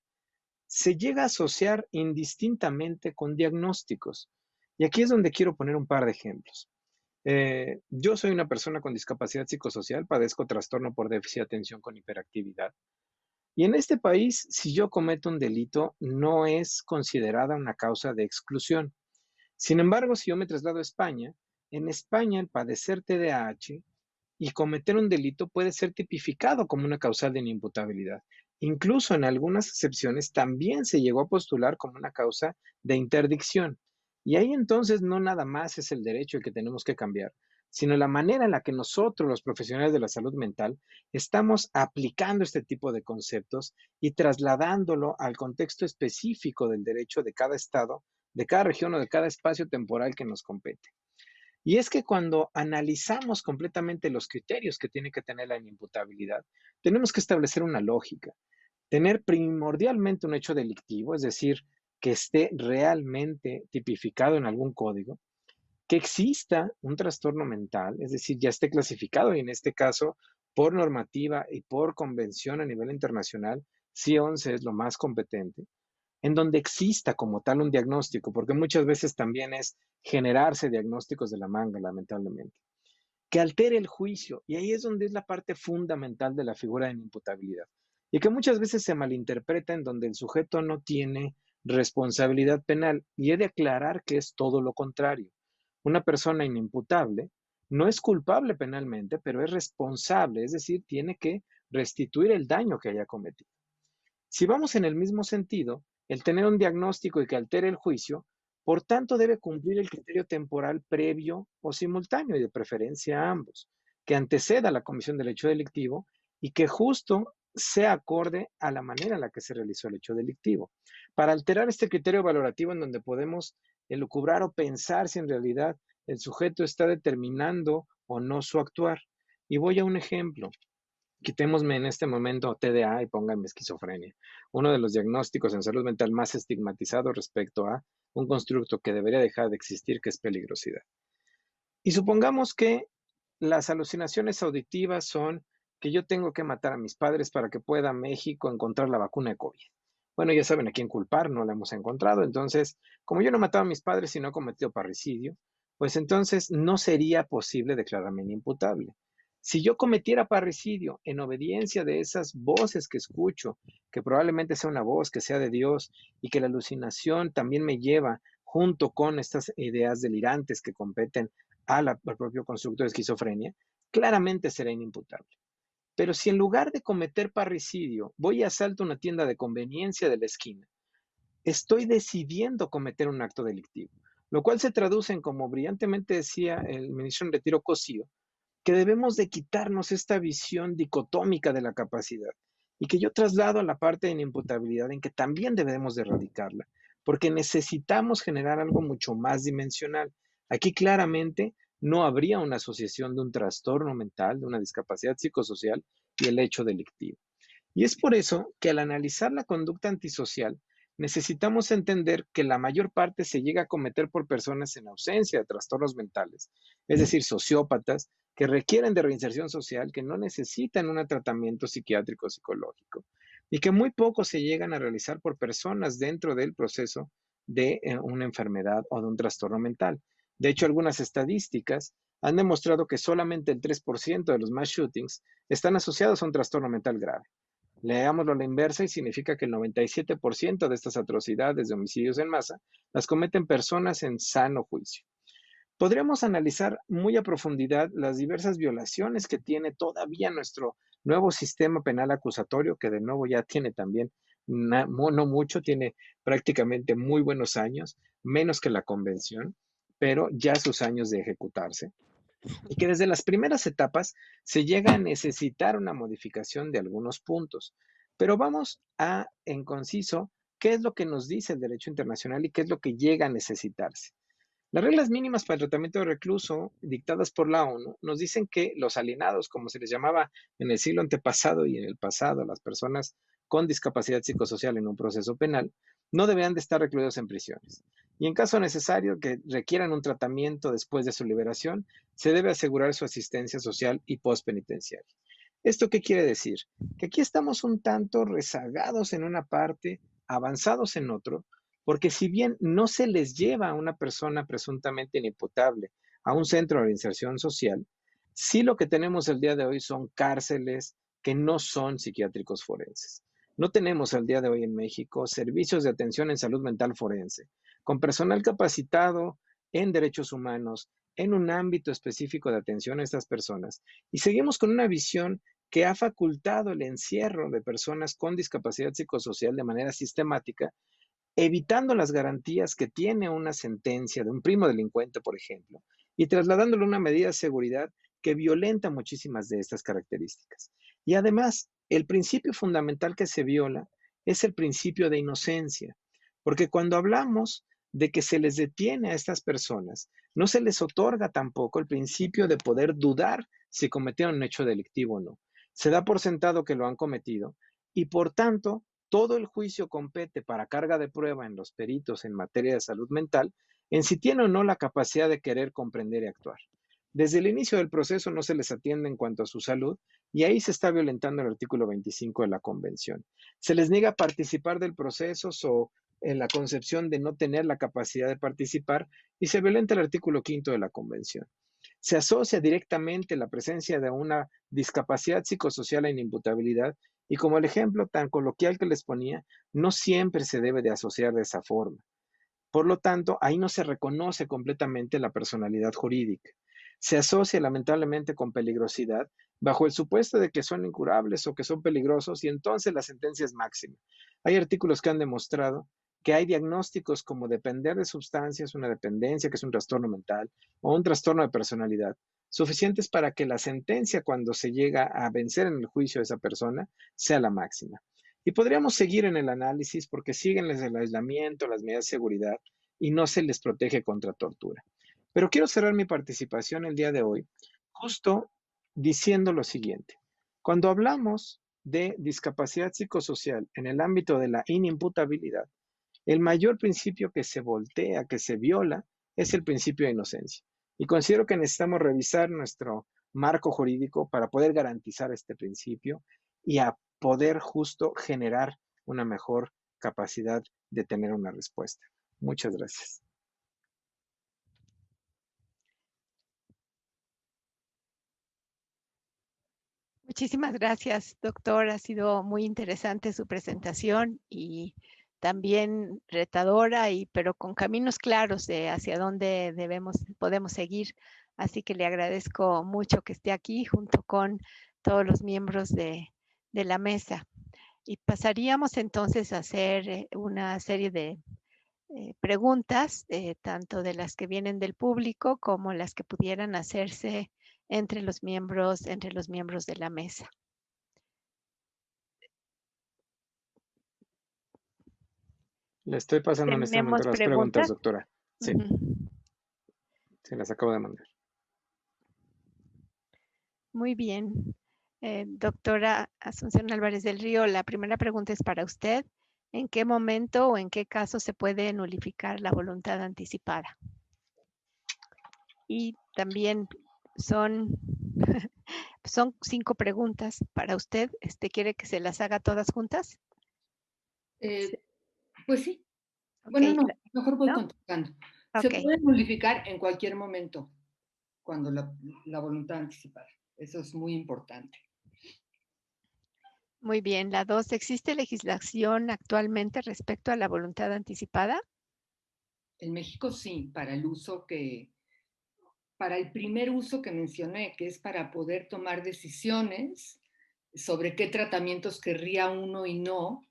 se llega a asociar indistintamente con diagnósticos. Y aquí es donde quiero poner un par de ejemplos. Yo soy una persona con discapacidad psicosocial, padezco trastorno por déficit de atención con hiperactividad. Y en este país, si yo cometo un delito, no es considerada una causa de exclusión. Sin embargo, si yo me traslado a España, en España el padecer TDAH y cometer un delito puede ser tipificado como una causal de inimputabilidad. Incluso en algunas excepciones también se llegó a postular como una causa de interdicción. Y ahí entonces no nada más es el derecho el que tenemos que cambiar, sino la manera en la que nosotros, los profesionales de la salud mental, estamos aplicando este tipo de conceptos y trasladándolo al contexto específico del derecho de cada estado, de cada región o de cada espacio temporal que nos compete. Y es que cuando analizamos completamente los criterios que tiene que tener la inimputabilidad, tenemos que establecer una lógica, tener primordialmente un hecho delictivo, es decir, que esté realmente tipificado en algún código, que exista un trastorno mental, es decir, ya esté clasificado y en este caso por normativa y por convención a nivel internacional, C11 es lo más competente, en donde exista como tal un diagnóstico, porque muchas veces también es generarse diagnósticos de la manga, lamentablemente, que altere el juicio, y ahí es donde es la parte fundamental de la figura de inimputabilidad, y que muchas veces se malinterpreta en donde el sujeto no tiene responsabilidad penal, y he de aclarar que es todo lo contrario. Una persona inimputable no es culpable penalmente, pero es responsable, es decir, tiene que restituir el daño que haya cometido. Si vamos en el mismo sentido, el tener un diagnóstico y que altere el juicio, por tanto debe cumplir el criterio temporal previo o simultáneo y de preferencia a ambos, que anteceda la comisión del hecho delictivo y que justo sea acorde a la manera en la que se realizó el hecho delictivo. Para alterar este criterio valorativo en donde podemos elucubrar o pensar si en realidad el sujeto está determinando o no su actuar. Y voy a un ejemplo. Quitémosme en este momento TDA y pónganme esquizofrenia, uno de los diagnósticos en salud mental más estigmatizados respecto a un constructo que debería dejar de existir, que es peligrosidad. Y supongamos que las alucinaciones auditivas son que yo tengo que matar a mis padres para que pueda México encontrar la vacuna de COVID. Bueno, ya saben a quién culpar, no la hemos encontrado. Entonces, como yo no he matado a mis padres y no he cometido parricidio, pues entonces no sería posible declararme inimputable. Si yo cometiera parricidio en obediencia de esas voces que escucho, que probablemente sea una voz que sea de Dios y que la alucinación también me lleva junto con estas ideas delirantes que competen al propio constructo de esquizofrenia, claramente será inimputable. Pero si en lugar de cometer parricidio voy y asalto una tienda de conveniencia de la esquina, estoy decidiendo cometer un acto delictivo, lo cual se traduce en, como brillantemente decía el ministro en retiro Cosío, que debemos de quitarnos esta visión dicotómica de la capacidad y que yo traslado a la parte de inimputabilidad en que también debemos de erradicarla, porque necesitamos generar algo mucho más dimensional. Aquí claramente no habría una asociación de un trastorno mental, de una discapacidad psicosocial y el hecho delictivo. Y es por eso que al analizar la conducta antisocial, necesitamos entender que la mayor parte se llega a cometer por personas en ausencia de trastornos mentales, es decir, sociópatas que requieren de reinserción social, que no necesitan un tratamiento psiquiátrico psicológico y que muy poco se llegan a realizar por personas dentro del proceso de una enfermedad o de un trastorno mental. De hecho, algunas estadísticas han demostrado que solamente el 3% de los mass shootings están asociados a un trastorno mental grave. Leámoslo a la inversa y significa que el 97% de estas atrocidades de homicidios en masa las cometen personas en sano juicio. Podríamos analizar muy a profundidad las diversas violaciones que tiene todavía nuestro nuevo sistema penal acusatorio, que de nuevo ya tiene también, no mucho, tiene prácticamente muy buenos años, menos que la convención, pero ya sus años de ejecutarse. Y que desde las primeras etapas se llega a necesitar una modificación de algunos puntos. Pero vamos a, en conciso, qué es lo que nos dice el derecho internacional y qué es lo que llega a necesitarse. Las reglas mínimas para el tratamiento de recluso dictadas por la ONU nos dicen que los alienados, como se les llamaba en el siglo antepasado y en el pasado, las personas con discapacidad psicosocial en un proceso penal, no deberán de estar recluidos en prisiones. Y en caso necesario que requieran un tratamiento después de su liberación, se debe asegurar su asistencia social y postpenitenciaria. ¿Esto qué quiere decir? Que aquí estamos un tanto rezagados en una parte, avanzados en otro, porque si bien no se les lleva a una persona presuntamente inimputable a un centro de reinserción social, sí lo que tenemos el día de hoy son cárceles que no son psiquiátricos forenses. No tenemos al día de hoy en México servicios de atención en salud mental forense, con personal capacitado en derechos humanos, en un ámbito específico de atención a estas personas y seguimos con una visión que ha facultado el encierro de personas con discapacidad psicosocial de manera sistemática, evitando las garantías que tiene una sentencia de un primo delincuente, por ejemplo, y trasladándole una medida de seguridad que violenta muchísimas de estas características. Y además, el principio fundamental que se viola es el principio de inocencia, porque cuando hablamos de que se les detiene a estas personas, no se les otorga tampoco el principio de poder dudar si cometieron un hecho delictivo o no. Se da por sentado que lo han cometido y por tanto todo el juicio compete para carga de prueba en los peritos en materia de salud mental en si tiene o no la capacidad de querer comprender y actuar. Desde el inicio del proceso no se les atiende en cuanto a su salud y ahí se está violentando el artículo 25 de la Convención. Se les niega participar del proceso o en la concepción de no tener la capacidad de participar y se violenta el artículo 5 de la Convención. Se asocia directamente la presencia de una discapacidad psicosocial a inimputabilidad y como el ejemplo tan coloquial que les ponía, no siempre se debe de asociar de esa forma. Por lo tanto, ahí no se reconoce completamente la personalidad jurídica. Se asocia lamentablemente con peligrosidad bajo el supuesto de que son incurables o que son peligrosos y entonces la sentencia es máxima. Hay artículos que han demostrado que hay diagnósticos como depender de sustancias, una dependencia que es un trastorno mental o un trastorno de personalidad, suficientes para que la sentencia cuando se llega a vencer en el juicio de esa persona sea la máxima. Y podríamos seguir en el análisis porque siguen el aislamiento, las medidas de seguridad y no se les protege contra tortura. Pero quiero cerrar mi participación el día de hoy justo diciendo lo siguiente. Cuando hablamos de discapacidad psicosocial en el ámbito de la inimputabilidad, el mayor principio que se voltea, que se viola, es el principio de inocencia. Y considero que necesitamos revisar nuestro marco jurídico para poder garantizar este principio y a poder justo generar una mejor capacidad de tener una respuesta. Muchas gracias. Muchísimas gracias, doctor. Ha sido muy interesante su presentación y también retadora, pero con caminos claros de hacia dónde podemos seguir. Así que le agradezco mucho que esté aquí junto con todos los miembros de la mesa. Y pasaríamos entonces a hacer una serie de preguntas, tanto de las que vienen del público como las que pudieran hacerse entre los miembros de la mesa. Le estoy pasando en este momento las preguntas, doctora. Sí, se las acabo de mandar. Muy bien. Doctora Asunción Álvarez del Río, la primera pregunta es para usted. ¿En qué momento o en qué caso se puede nulificar la voluntad anticipada? Y también son 5 preguntas para usted. ¿Quiere que se las haga todas juntas? Pues sí. Okay. Bueno, no, mejor voy contestando. Se Okay. puede nulificar en cualquier momento cuando la voluntad anticipada. Eso es muy importante. Muy bien. La 2, ¿existe legislación actualmente respecto a la voluntad anticipada? En México sí, para el primer uso que mencioné, que es para poder tomar decisiones sobre qué tratamientos querría uno y no,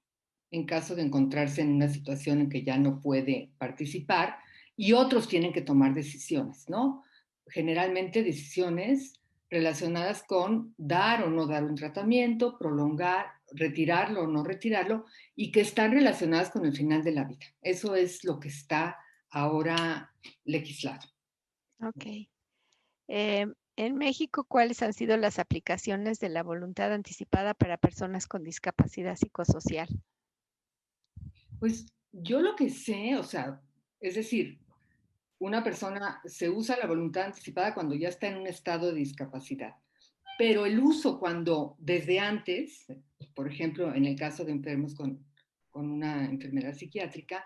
en caso de encontrarse en una situación en que ya no puede participar, y otros tienen que tomar decisiones, ¿no? Generalmente decisiones relacionadas con dar o no dar un tratamiento, prolongar, retirarlo o no retirarlo, y que están relacionadas con el final de la vida. Eso es lo que está ahora legislado. Ok. En México, ¿cuáles han sido las aplicaciones de la voluntad anticipada para personas con discapacidad psicosocial? Pues yo lo que sé, o sea, es decir, una persona se usa la voluntad anticipada cuando ya está en un estado de discapacidad, pero el uso cuando desde antes, por ejemplo, en el caso de enfermos con una enfermedad psiquiátrica,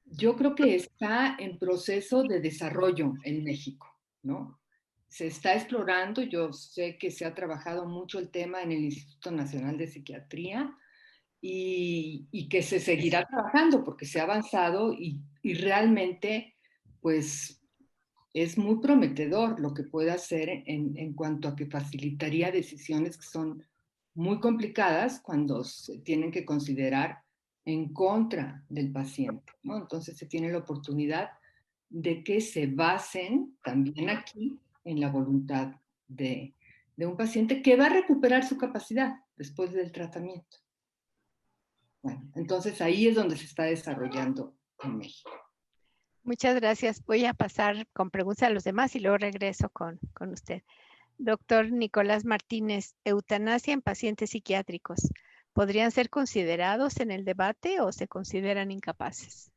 yo creo que está en proceso de desarrollo en México, ¿no? Se está explorando, yo sé que se ha trabajado mucho el tema en el Instituto Nacional de Psiquiatría y que se seguirá trabajando porque se ha avanzado y realmente, pues, es muy prometedor lo que puede hacer en cuanto a que facilitaría decisiones que son muy complicadas cuando se tienen que considerar en contra del paciente, ¿no? Entonces se tiene la oportunidad de que se basen también aquí en la voluntad de un paciente que va a recuperar su capacidad después del tratamiento. Bueno, entonces ahí es donde se está desarrollando en México. Muchas gracias. Voy a pasar con preguntas a los demás y luego regreso con usted. Doctor Nicolás Martínez, eutanasia en pacientes psiquiátricos, ¿podrían ser considerados en el debate o se consideran incapaces?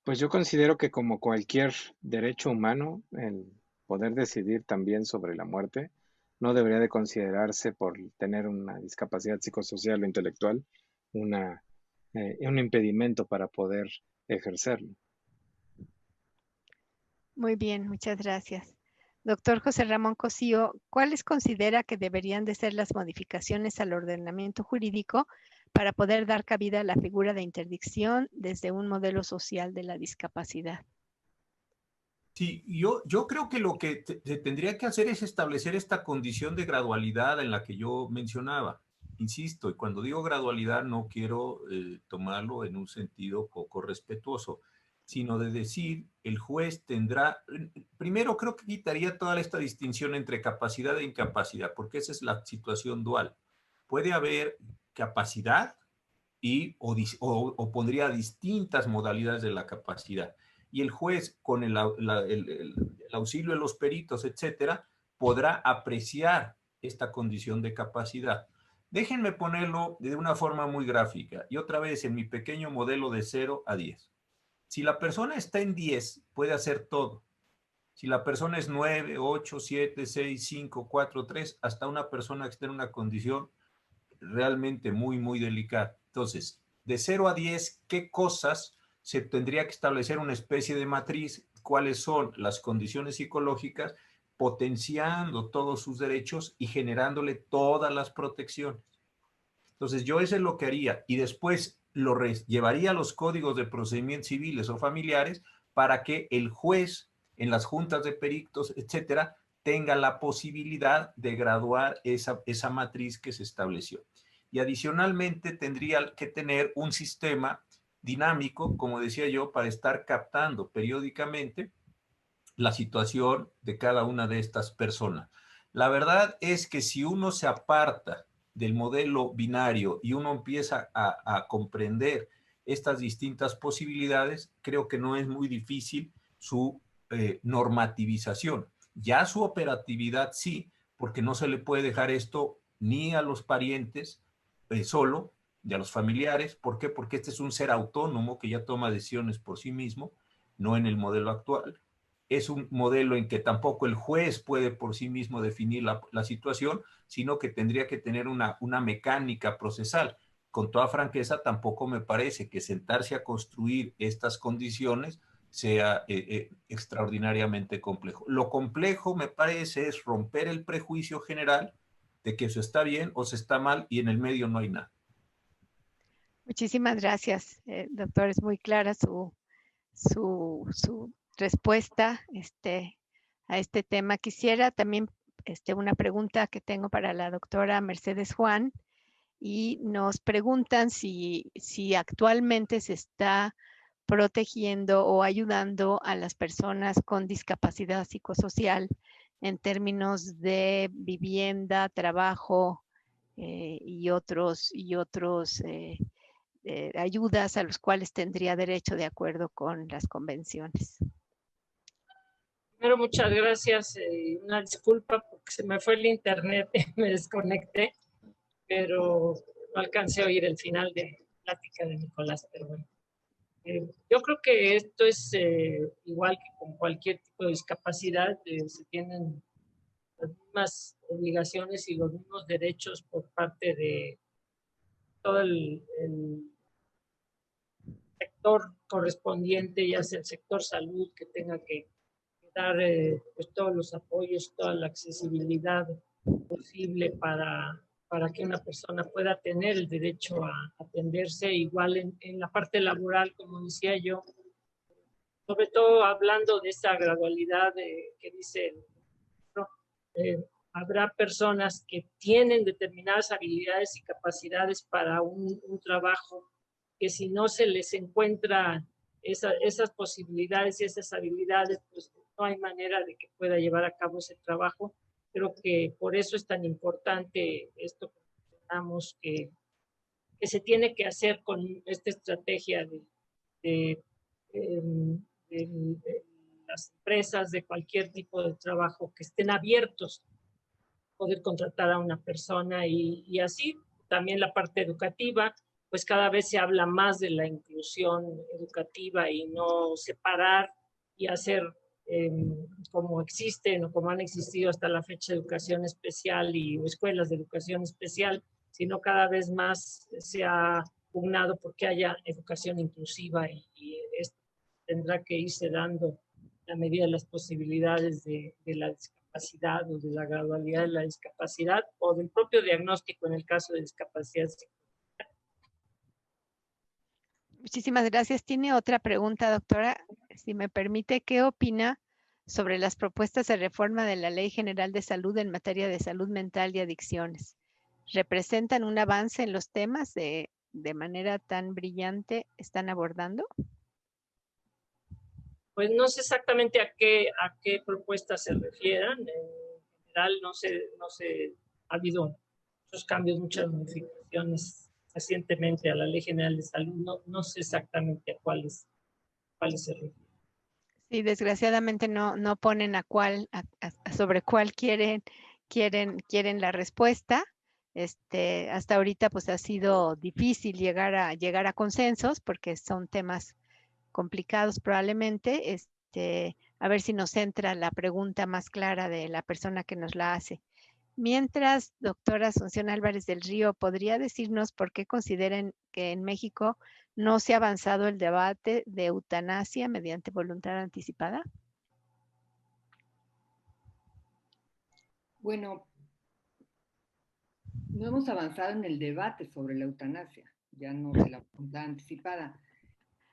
Pues yo considero que como cualquier derecho humano, el poder decidir también sobre la muerte no debería de considerarse por tener una discapacidad psicosocial o intelectual un impedimento para poder ejercerlo. Muy bien, muchas gracias. Doctor José Ramón Cosío, ¿cuáles considera que deberían de ser las modificaciones al ordenamiento jurídico para poder dar cabida a la figura de interdicción desde un modelo social de la discapacidad? Sí, yo creo que lo que se tendría que hacer es establecer esta condición de gradualidad en la que yo mencionaba. Insisto, y cuando digo gradualidad no quiero tomarlo en un sentido poco respetuoso, sino de decir el juez tendrá, primero creo que quitaría toda esta distinción entre capacidad e incapacidad, porque esa es la situación dual. Puede haber capacidad o pondría distintas modalidades de la capacidad. Y el juez, con el auxilio de los peritos, etcétera, podrá apreciar esta condición de capacidad. Déjenme ponerlo de una forma muy gráfica y otra vez en mi pequeño modelo de 0 a 10. Si la persona está en 10, puede hacer todo. Si la persona es 9, 8, 7, 6, 5, 4, 3, hasta una persona que está en una condición realmente muy, muy delicada. Entonces, de 0 a 10, ¿qué cosas se tendría que establecer una especie de matriz? ¿Cuáles son las condiciones psicológicas? Potenciando todos sus derechos y generándole todas las protecciones. Entonces, yo eso es lo que haría y después lo llevaría a los códigos de procedimientos civiles o familiares para que el juez en las juntas de peritos, etcétera, tenga la posibilidad de graduar esa matriz que se estableció. Y adicionalmente tendría que tener un sistema dinámico, como decía yo, para estar captando periódicamente la situación de cada una de estas personas. La verdad es que si uno se aparta del modelo binario y uno empieza a comprender estas distintas posibilidades, creo que no es muy difícil su normativización. Ya su operatividad sí, porque no se le puede dejar esto ni a los parientes solo, ni a los familiares. ¿Por qué? Porque este es un ser autónomo que ya toma decisiones por sí mismo, no en el modelo actual. Es un modelo en que tampoco el juez puede por sí mismo definir la situación, sino que tendría que tener una mecánica procesal. Con toda franqueza, tampoco me parece que sentarse a construir estas condiciones sea extraordinariamente complejo. Lo complejo, me parece, es romper el prejuicio general de que eso está bien o se está mal y en el medio no hay nada. Muchísimas gracias, doctor. Es muy clara su respuesta a este tema. Quisiera también una pregunta que tengo para la doctora Mercedes Juan, y nos preguntan si actualmente se está protegiendo o ayudando a las personas con discapacidad psicosocial en términos de vivienda, trabajo y otros ayudas a los cuales tendría derecho de acuerdo con las convenciones. Primero, muchas gracias. Una disculpa porque se me fue el internet, me desconecté, pero no alcancé a oír el final de la plática de Nicolás, pero bueno. Yo creo que esto es igual que con cualquier tipo de discapacidad, se tienen las mismas obligaciones y los mismos derechos por parte de todo el sector correspondiente, ya sea el sector salud, que tenga que dar pues, todos los apoyos, toda la accesibilidad posible para que una persona pueda tener el derecho a atenderse. Igual en la parte laboral, como decía yo, sobre todo hablando de esa gradualidad que dice, ¿no? Habrá personas que tienen determinadas habilidades y capacidades para un trabajo que si no se les encuentra esas posibilidades y esas habilidades, pues no hay manera de que pueda llevar a cabo ese trabajo. Creo que por eso es tan importante esto que mencionamos, que se tiene que hacer con esta estrategia de, de las empresas, de cualquier tipo de trabajo, que estén abiertos a poder contratar a una persona y así también la parte educativa, pues cada vez se habla más de la inclusión educativa y no separar y hacer como existen o como han existido hasta la fecha educación especial y escuelas de educación especial, sino cada vez más se ha pugnado porque haya educación inclusiva y esto tendrá que irse dando a medida de las posibilidades de la discapacidad o de la gradualidad de la discapacidad o del propio diagnóstico en el caso de discapacidad. Muchísimas gracias. Tiene otra pregunta, doctora. Si me permite, ¿qué opina sobre las propuestas de reforma de la Ley General de Salud en materia de salud mental y adicciones? ¿Representan un avance en los temas de manera tan brillante están abordando? Pues no sé exactamente a qué propuestas se refieran. En general no ha habido muchos cambios, muchas modificaciones recientemente a la Ley General de Salud. No sé exactamente a cuáles se refieren. Sí, desgraciadamente no ponen sobre cuál quieren la respuesta. Hasta ahorita pues ha sido difícil llegar a consensos porque son temas complicados probablemente. A ver si nos entra la pregunta más clara de la persona que nos la hace. Mientras, doctora Asunción Álvarez del Río, ¿podría decirnos por qué consideran que en México no se ha avanzado el debate de eutanasia mediante voluntad anticipada? Bueno, no hemos avanzado en el debate sobre la eutanasia, ya no de la voluntad anticipada.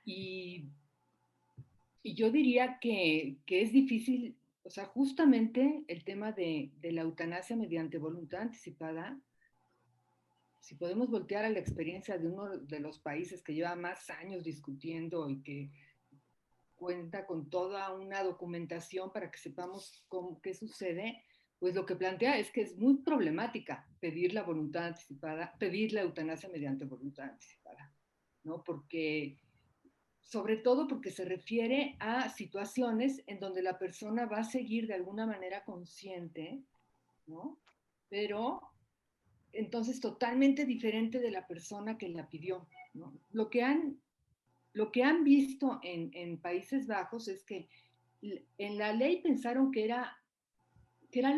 Y yo diría que es difícil, o sea, justamente el tema de la eutanasia mediante voluntad anticipada, si podemos voltear a la experiencia de uno de los países que lleva más años discutiendo y que cuenta con toda una documentación para que sepamos qué sucede, pues lo que plantea es que es muy problemática pedir la voluntad anticipada, pedir la eutanasia mediante voluntad anticipada, ¿no? Porque, sobre todo porque se refiere a situaciones en donde la persona va a seguir de alguna manera consciente, ¿no? Pero entonces totalmente diferente de la persona que la pidió, ¿no? Lo que han visto en Países Bajos es que en la ley pensaron que era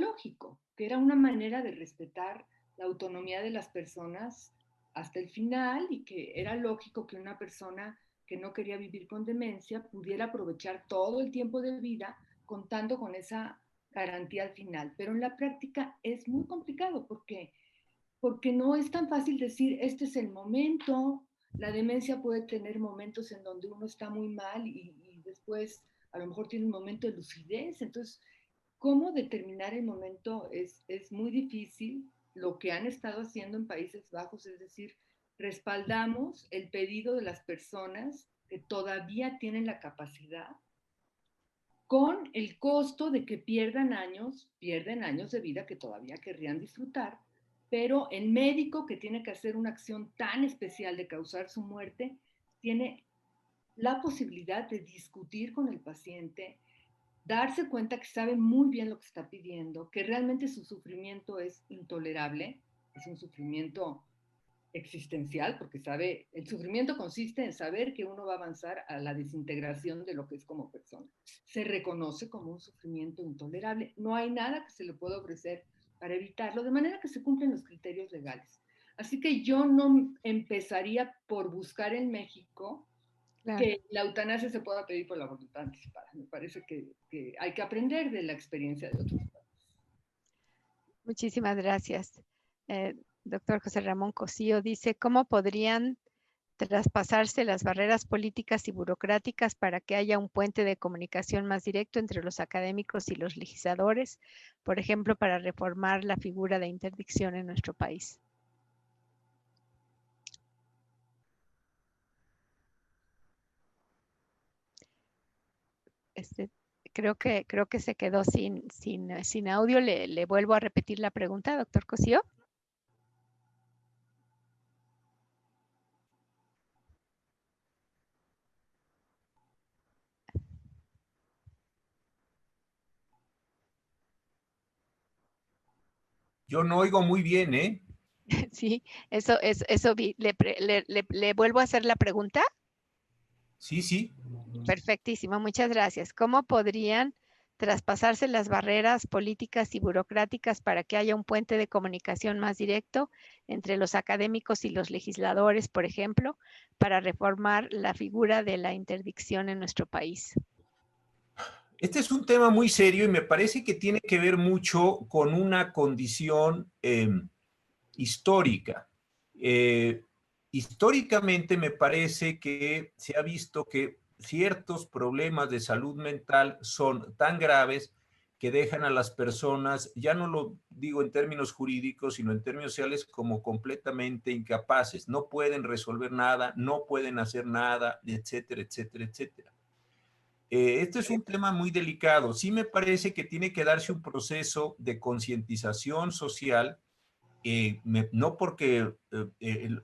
lógico, que era una manera de respetar la autonomía de las personas hasta el final y que era lógico que una persona que no quería vivir con demencia pudiera aprovechar todo el tiempo de vida contando con esa garantía al final. Pero en la práctica es muy complicado porque no es tan fácil decir, este es el momento. La demencia puede tener momentos en donde uno está muy mal y después a lo mejor tiene un momento de lucidez. Entonces, ¿cómo determinar el momento? Es muy difícil. Lo que han estado haciendo en Países Bajos, es decir, respaldamos el pedido de las personas que todavía tienen la capacidad con el costo de que pierden años de vida que todavía querrían disfrutar, pero el médico que tiene que hacer una acción tan especial de causar su muerte tiene la posibilidad de discutir con el paciente, darse cuenta que sabe muy bien lo que está pidiendo, que realmente su sufrimiento es intolerable, es un sufrimiento existencial, porque el sufrimiento consiste en saber que uno va a avanzar a la desintegración de lo que es como persona. Se reconoce como un sufrimiento intolerable, no hay nada que se le pueda ofrecer para evitarlo, de manera que se cumplen los criterios legales. Así que yo no empezaría por buscar en México que la eutanasia se pueda pedir por la voluntad anticipada. Me parece que hay que aprender de la experiencia de otros países. Muchísimas gracias. Doctor José Ramón Cosío dice, ¿cómo podrían traspasarse las barreras políticas y burocráticas para que haya un puente de comunicación más directo entre los académicos y los legisladores, por ejemplo, para reformar la figura de interdicción en nuestro país. Creo que se quedó sin audio. Le vuelvo a repetir la pregunta, doctor Cosío. Yo no oigo muy bien, ¿eh? Sí, eso vi. ¿Le vuelvo a hacer la pregunta? Sí, sí. Perfectísimo, muchas gracias. ¿Cómo podrían traspasarse las barreras políticas y burocráticas para que haya un puente de comunicación más directo entre los académicos y los legisladores, por ejemplo, para reformar la figura de la interdicción en nuestro país? Este es un tema muy serio y me parece que tiene que ver mucho con una condición histórica. Históricamente me parece que se ha visto que ciertos problemas de salud mental son tan graves que dejan a las personas, ya no lo digo en términos jurídicos, sino en términos sociales, como completamente incapaces. No pueden resolver nada, no pueden hacer nada, etcétera, etcétera, etcétera. Este es un tema muy delicado. Sí me parece que tiene que darse un proceso de concientización social, no porque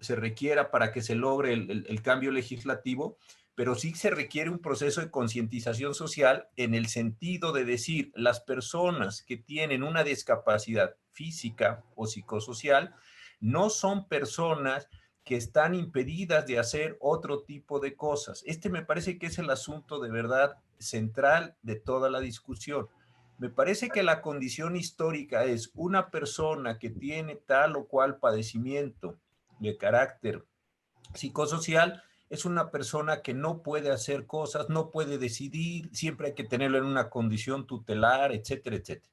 se requiera para que se logre el cambio legislativo, pero sí se requiere un proceso de concientización social en el sentido de decir, las personas que tienen una discapacidad física o psicosocial no son personas que están impedidas de hacer otro tipo de cosas. Este me parece que es el asunto de verdad central de toda la discusión. Me parece que la condición histórica es una persona que tiene tal o cual padecimiento de carácter psicosocial, es una persona que no puede hacer cosas, no puede decidir, siempre hay que tenerlo en una condición tutelar, etcétera, etcétera.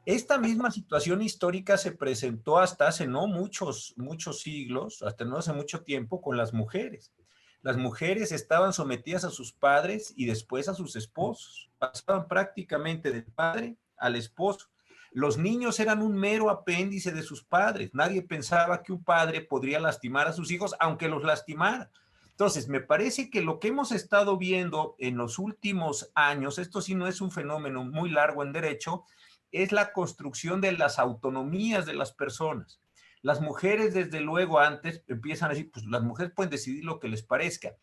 Esta misma situación histórica se presentó hasta hace no muchos siglos, hasta no hace mucho tiempo, con las mujeres. Las mujeres estaban sometidas a sus padres y después a sus esposos. Pasaban prácticamente del padre al esposo. Los niños eran un mero apéndice de sus padres. Nadie pensaba que un padre podría lastimar a sus hijos, aunque los lastimara. Entonces, me parece que lo que hemos estado viendo en los últimos años, esto sí no es un fenómeno muy largo en derecho, es la construcción de las autonomías de las personas. Las mujeres, desde luego, antes empiezan a decir, pues las mujeres pueden decidir lo que les parezca.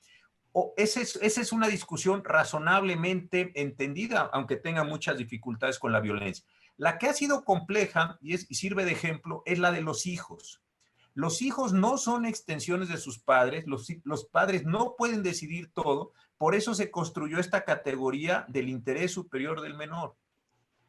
Esa es una discusión razonablemente entendida, aunque tenga muchas dificultades con la violencia. La que ha sido compleja, y sirve de ejemplo, es la de los hijos. Los hijos no son extensiones de sus padres, los padres no pueden decidir todo, por eso se construyó esta categoría del interés superior del menor.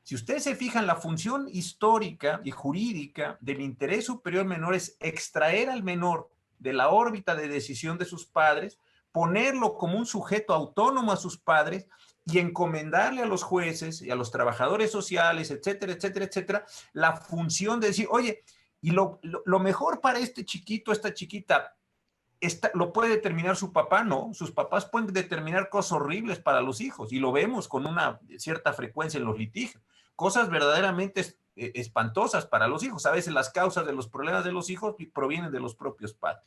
Si ustedes se fijan, la función histórica y jurídica del interés superior menor es extraer al menor de la órbita de decisión de sus padres, ponerlo como un sujeto autónomo a sus padres y encomendarle a los jueces y a los trabajadores sociales, etcétera, etcétera, etcétera, la función de decir, oye, y lo mejor para este chiquito, esta chiquita, ¿lo puede determinar su papá? No, sus papás pueden determinar cosas horribles para los hijos y lo vemos con una cierta frecuencia en los litigios. Cosas verdaderamente espantosas para los hijos. A veces las causas de los problemas de los hijos provienen de los propios padres.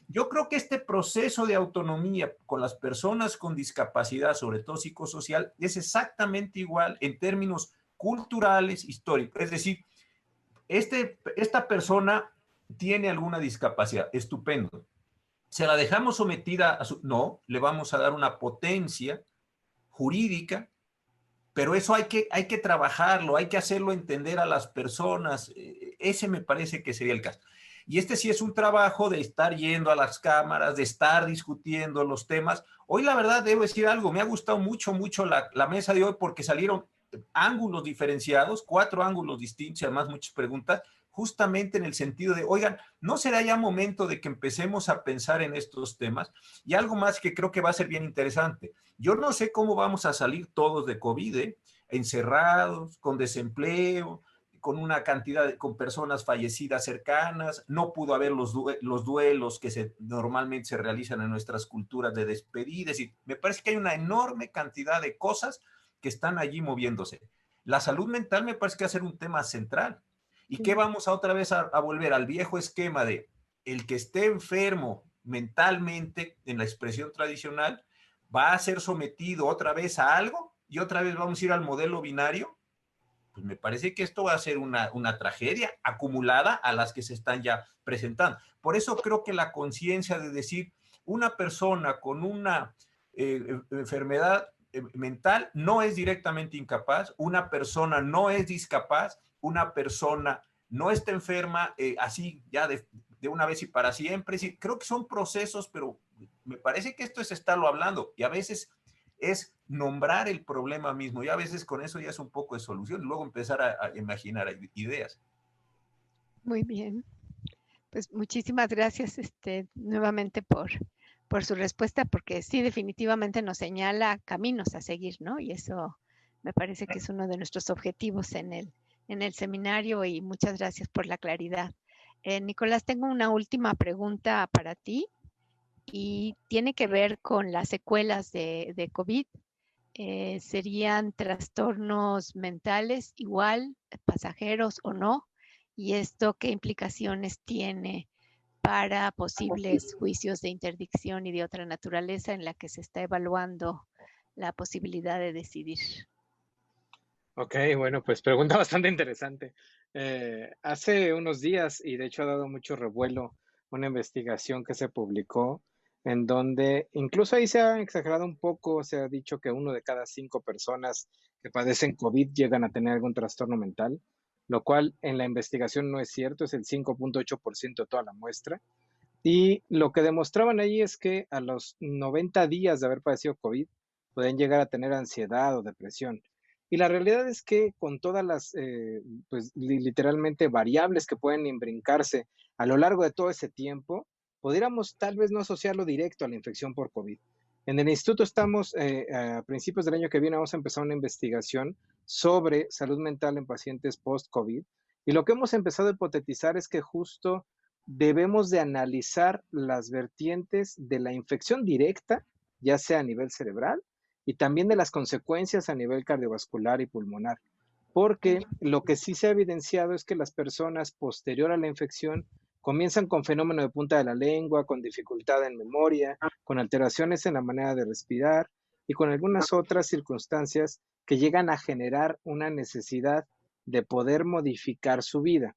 Yo creo que este proceso de autonomía con las personas con discapacidad, sobre todo psicosocial, es exactamente igual en términos culturales, históricos. Es decir, esta persona tiene alguna discapacidad, estupendo. ¿Se la dejamos sometida a su...? No, le vamos a dar una potencia jurídica, pero eso hay que trabajarlo, hay que hacerlo entender a las personas. Ese me parece que sería el caso. Y este sí es un trabajo de estar yendo a las cámaras, de estar discutiendo los temas. Hoy, la verdad, debo decir algo, me ha gustado mucho la mesa de hoy porque salieron ángulos diferenciados, 4 ángulos distintos y además muchas preguntas, justamente en el sentido de, oigan, ¿no será ya momento de que empecemos a pensar en estos temas? Y algo más que creo que va a ser bien interesante. Yo no sé cómo vamos a salir todos de COVID, encerrados, con desempleo, con una cantidad, con personas fallecidas cercanas, no pudo haber los duelos que normalmente se realizan en nuestras culturas de despedidas, y me parece que hay una enorme cantidad de cosas que están allí moviéndose. La salud mental me parece que va a ser un tema central. ¿Y qué vamos a otra vez a volver al viejo esquema de el que esté enfermo mentalmente, en la expresión tradicional, va a ser sometido otra vez a algo y otra vez vamos a ir al modelo binario? Pues me parece que esto va a ser una tragedia acumulada a las que se están ya presentando. Por eso creo que la conciencia de decir una persona con una enfermedad mental no es directamente incapaz, una persona no es discapaz, una persona no está enferma así ya de una vez y para siempre. Sí, creo que son procesos, pero me parece que esto es estarlo hablando y a veces es nombrar el problema mismo y a veces con eso ya es un poco de solución y luego empezar a imaginar ideas. Muy bien. Pues muchísimas gracias nuevamente por su respuesta, porque sí, definitivamente nos señala caminos a seguir, ¿no? Y eso me parece que es uno de nuestros objetivos en el seminario, y muchas gracias por la claridad. Nicolás, tengo una última pregunta para ti y tiene que ver con las secuelas de COVID. ¿Serían trastornos mentales igual, pasajeros o no? ¿Y esto qué implicaciones tiene para posibles juicios de interdicción y de otra naturaleza en la que se está evaluando la posibilidad de decidir? Ok, bueno, pues pregunta bastante interesante. Hace unos días, y de hecho ha dado mucho revuelo, una investigación que se publicó en donde incluso ahí se ha exagerado un poco, se ha dicho que 1 de cada 5 personas que padecen COVID llegan a tener algún trastorno mental, lo cual en la investigación no es cierto, es el 5.8% de toda la muestra. Y lo que demostraban ahí es que a los 90 días de haber padecido COVID, pueden llegar a tener ansiedad o depresión. Y la realidad es que con todas las, pues literalmente variables que pueden imbrincarse a lo largo de todo ese tiempo, pudiéramos tal vez no asociarlo directo a la infección por COVID. En el instituto estamos, a principios del año que viene, vamos a empezar una investigación sobre salud mental en pacientes post-COVID. Y lo que hemos empezado a hipotetizar es que justo debemos de analizar las vertientes de la infección directa, ya sea a nivel cerebral, y también de las consecuencias a nivel cardiovascular y pulmonar. Porque lo que sí se ha evidenciado es que las personas posterior a la infección comienzan con fenómeno de punta de la lengua, con dificultad en memoria, con alteraciones en la manera de respirar y con algunas otras circunstancias que llegan a generar una necesidad de poder modificar su vida.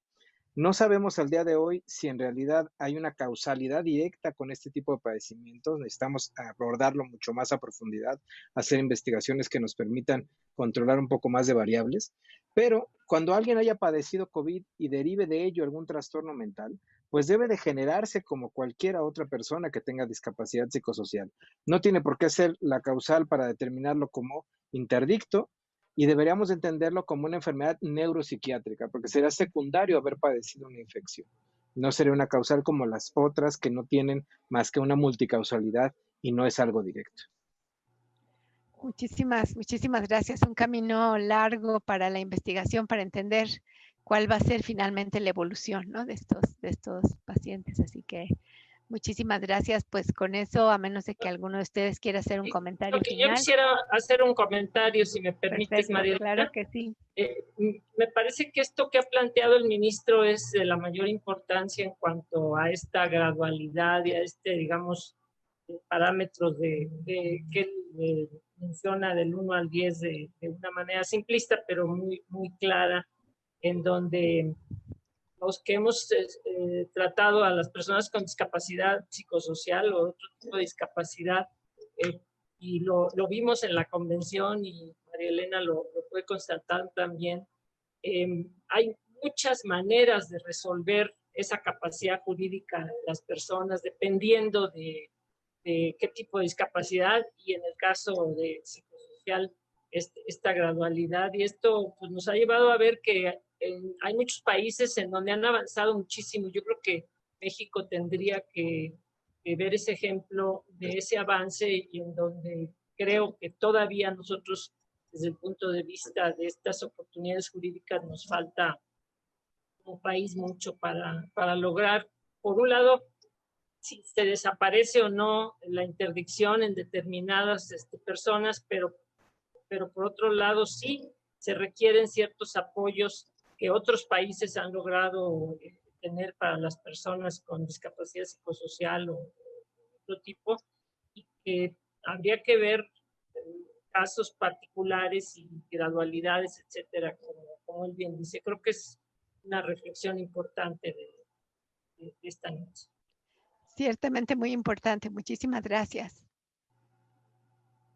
No sabemos al día de hoy si en realidad hay una causalidad directa con este tipo de padecimientos. Necesitamos abordarlo mucho más a profundidad, hacer investigaciones que nos permitan controlar un poco más de variables. Pero cuando alguien haya padecido COVID y derive de ello algún trastorno mental, pues debe de generarse como cualquier otra persona que tenga discapacidad psicosocial. No tiene por qué ser la causal para determinarlo como interdicto, y deberíamos entenderlo como una enfermedad neuropsiquiátrica, porque sería secundario haber padecido una infección. No sería una causal como las otras que no tienen más que una multicausalidad y no es algo directo. Muchísimas gracias. Un camino largo para la investigación, para entender cuál va a ser finalmente la evolución, ¿no?, de estos pacientes. Así que muchísimas gracias. Pues con eso, a menos de que alguno de ustedes quiera hacer un comentario final. Yo quisiera hacer un comentario, si me permites, María. Claro que sí. Me parece que esto que ha planteado el ministro es de la mayor importancia en cuanto a esta gradualidad y a digamos, parámetros que él menciona del 1 al 10 de una manera simplista, pero muy clara, en donde los que hemos tratado a las personas con discapacidad psicosocial o otro tipo de discapacidad, y lo vimos en la convención y María Elena lo puede constatar también, hay muchas maneras de resolver esa capacidad jurídica de las personas dependiendo de qué tipo de discapacidad y en el caso de psicosocial esta gradualidad, y esto pues, nos ha llevado a ver que hay muchos países en donde han avanzado muchísimo. Yo creo que México tendría que ver ese ejemplo de ese avance, y en donde creo que todavía nosotros desde el punto de vista de estas oportunidades jurídicas nos falta como país mucho para lograr, por un lado, si se desaparece o no la interdicción en determinadas personas, pero por otro lado sí se requieren ciertos apoyos que otros países han logrado tener para las personas con discapacidad psicosocial o otro tipo, y que habría que ver casos particulares y gradualidades, etcétera, como él bien dice. Creo que es una reflexión importante de esta noche. Ciertamente muy importante. Muchísimas gracias.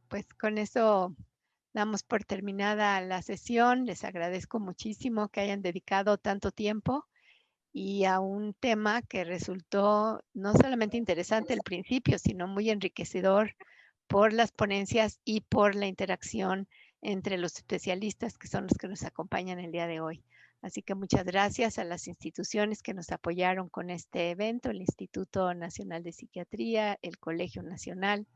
Pues con eso damos por terminada la sesión. Les agradezco muchísimo que hayan dedicado tanto tiempo y a un tema que resultó no solamente interesante al principio, sino muy enriquecedor por las ponencias y por la interacción entre los especialistas que son los que nos acompañan el día de hoy. Así que muchas gracias a las instituciones que nos apoyaron con este evento, el Instituto Nacional de Psiquiatría, el Colegio Nacional,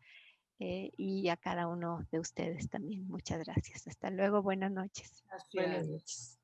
y a cada uno de ustedes también. Muchas gracias. Hasta luego. Buenas noches. Gracias. Buenas noches.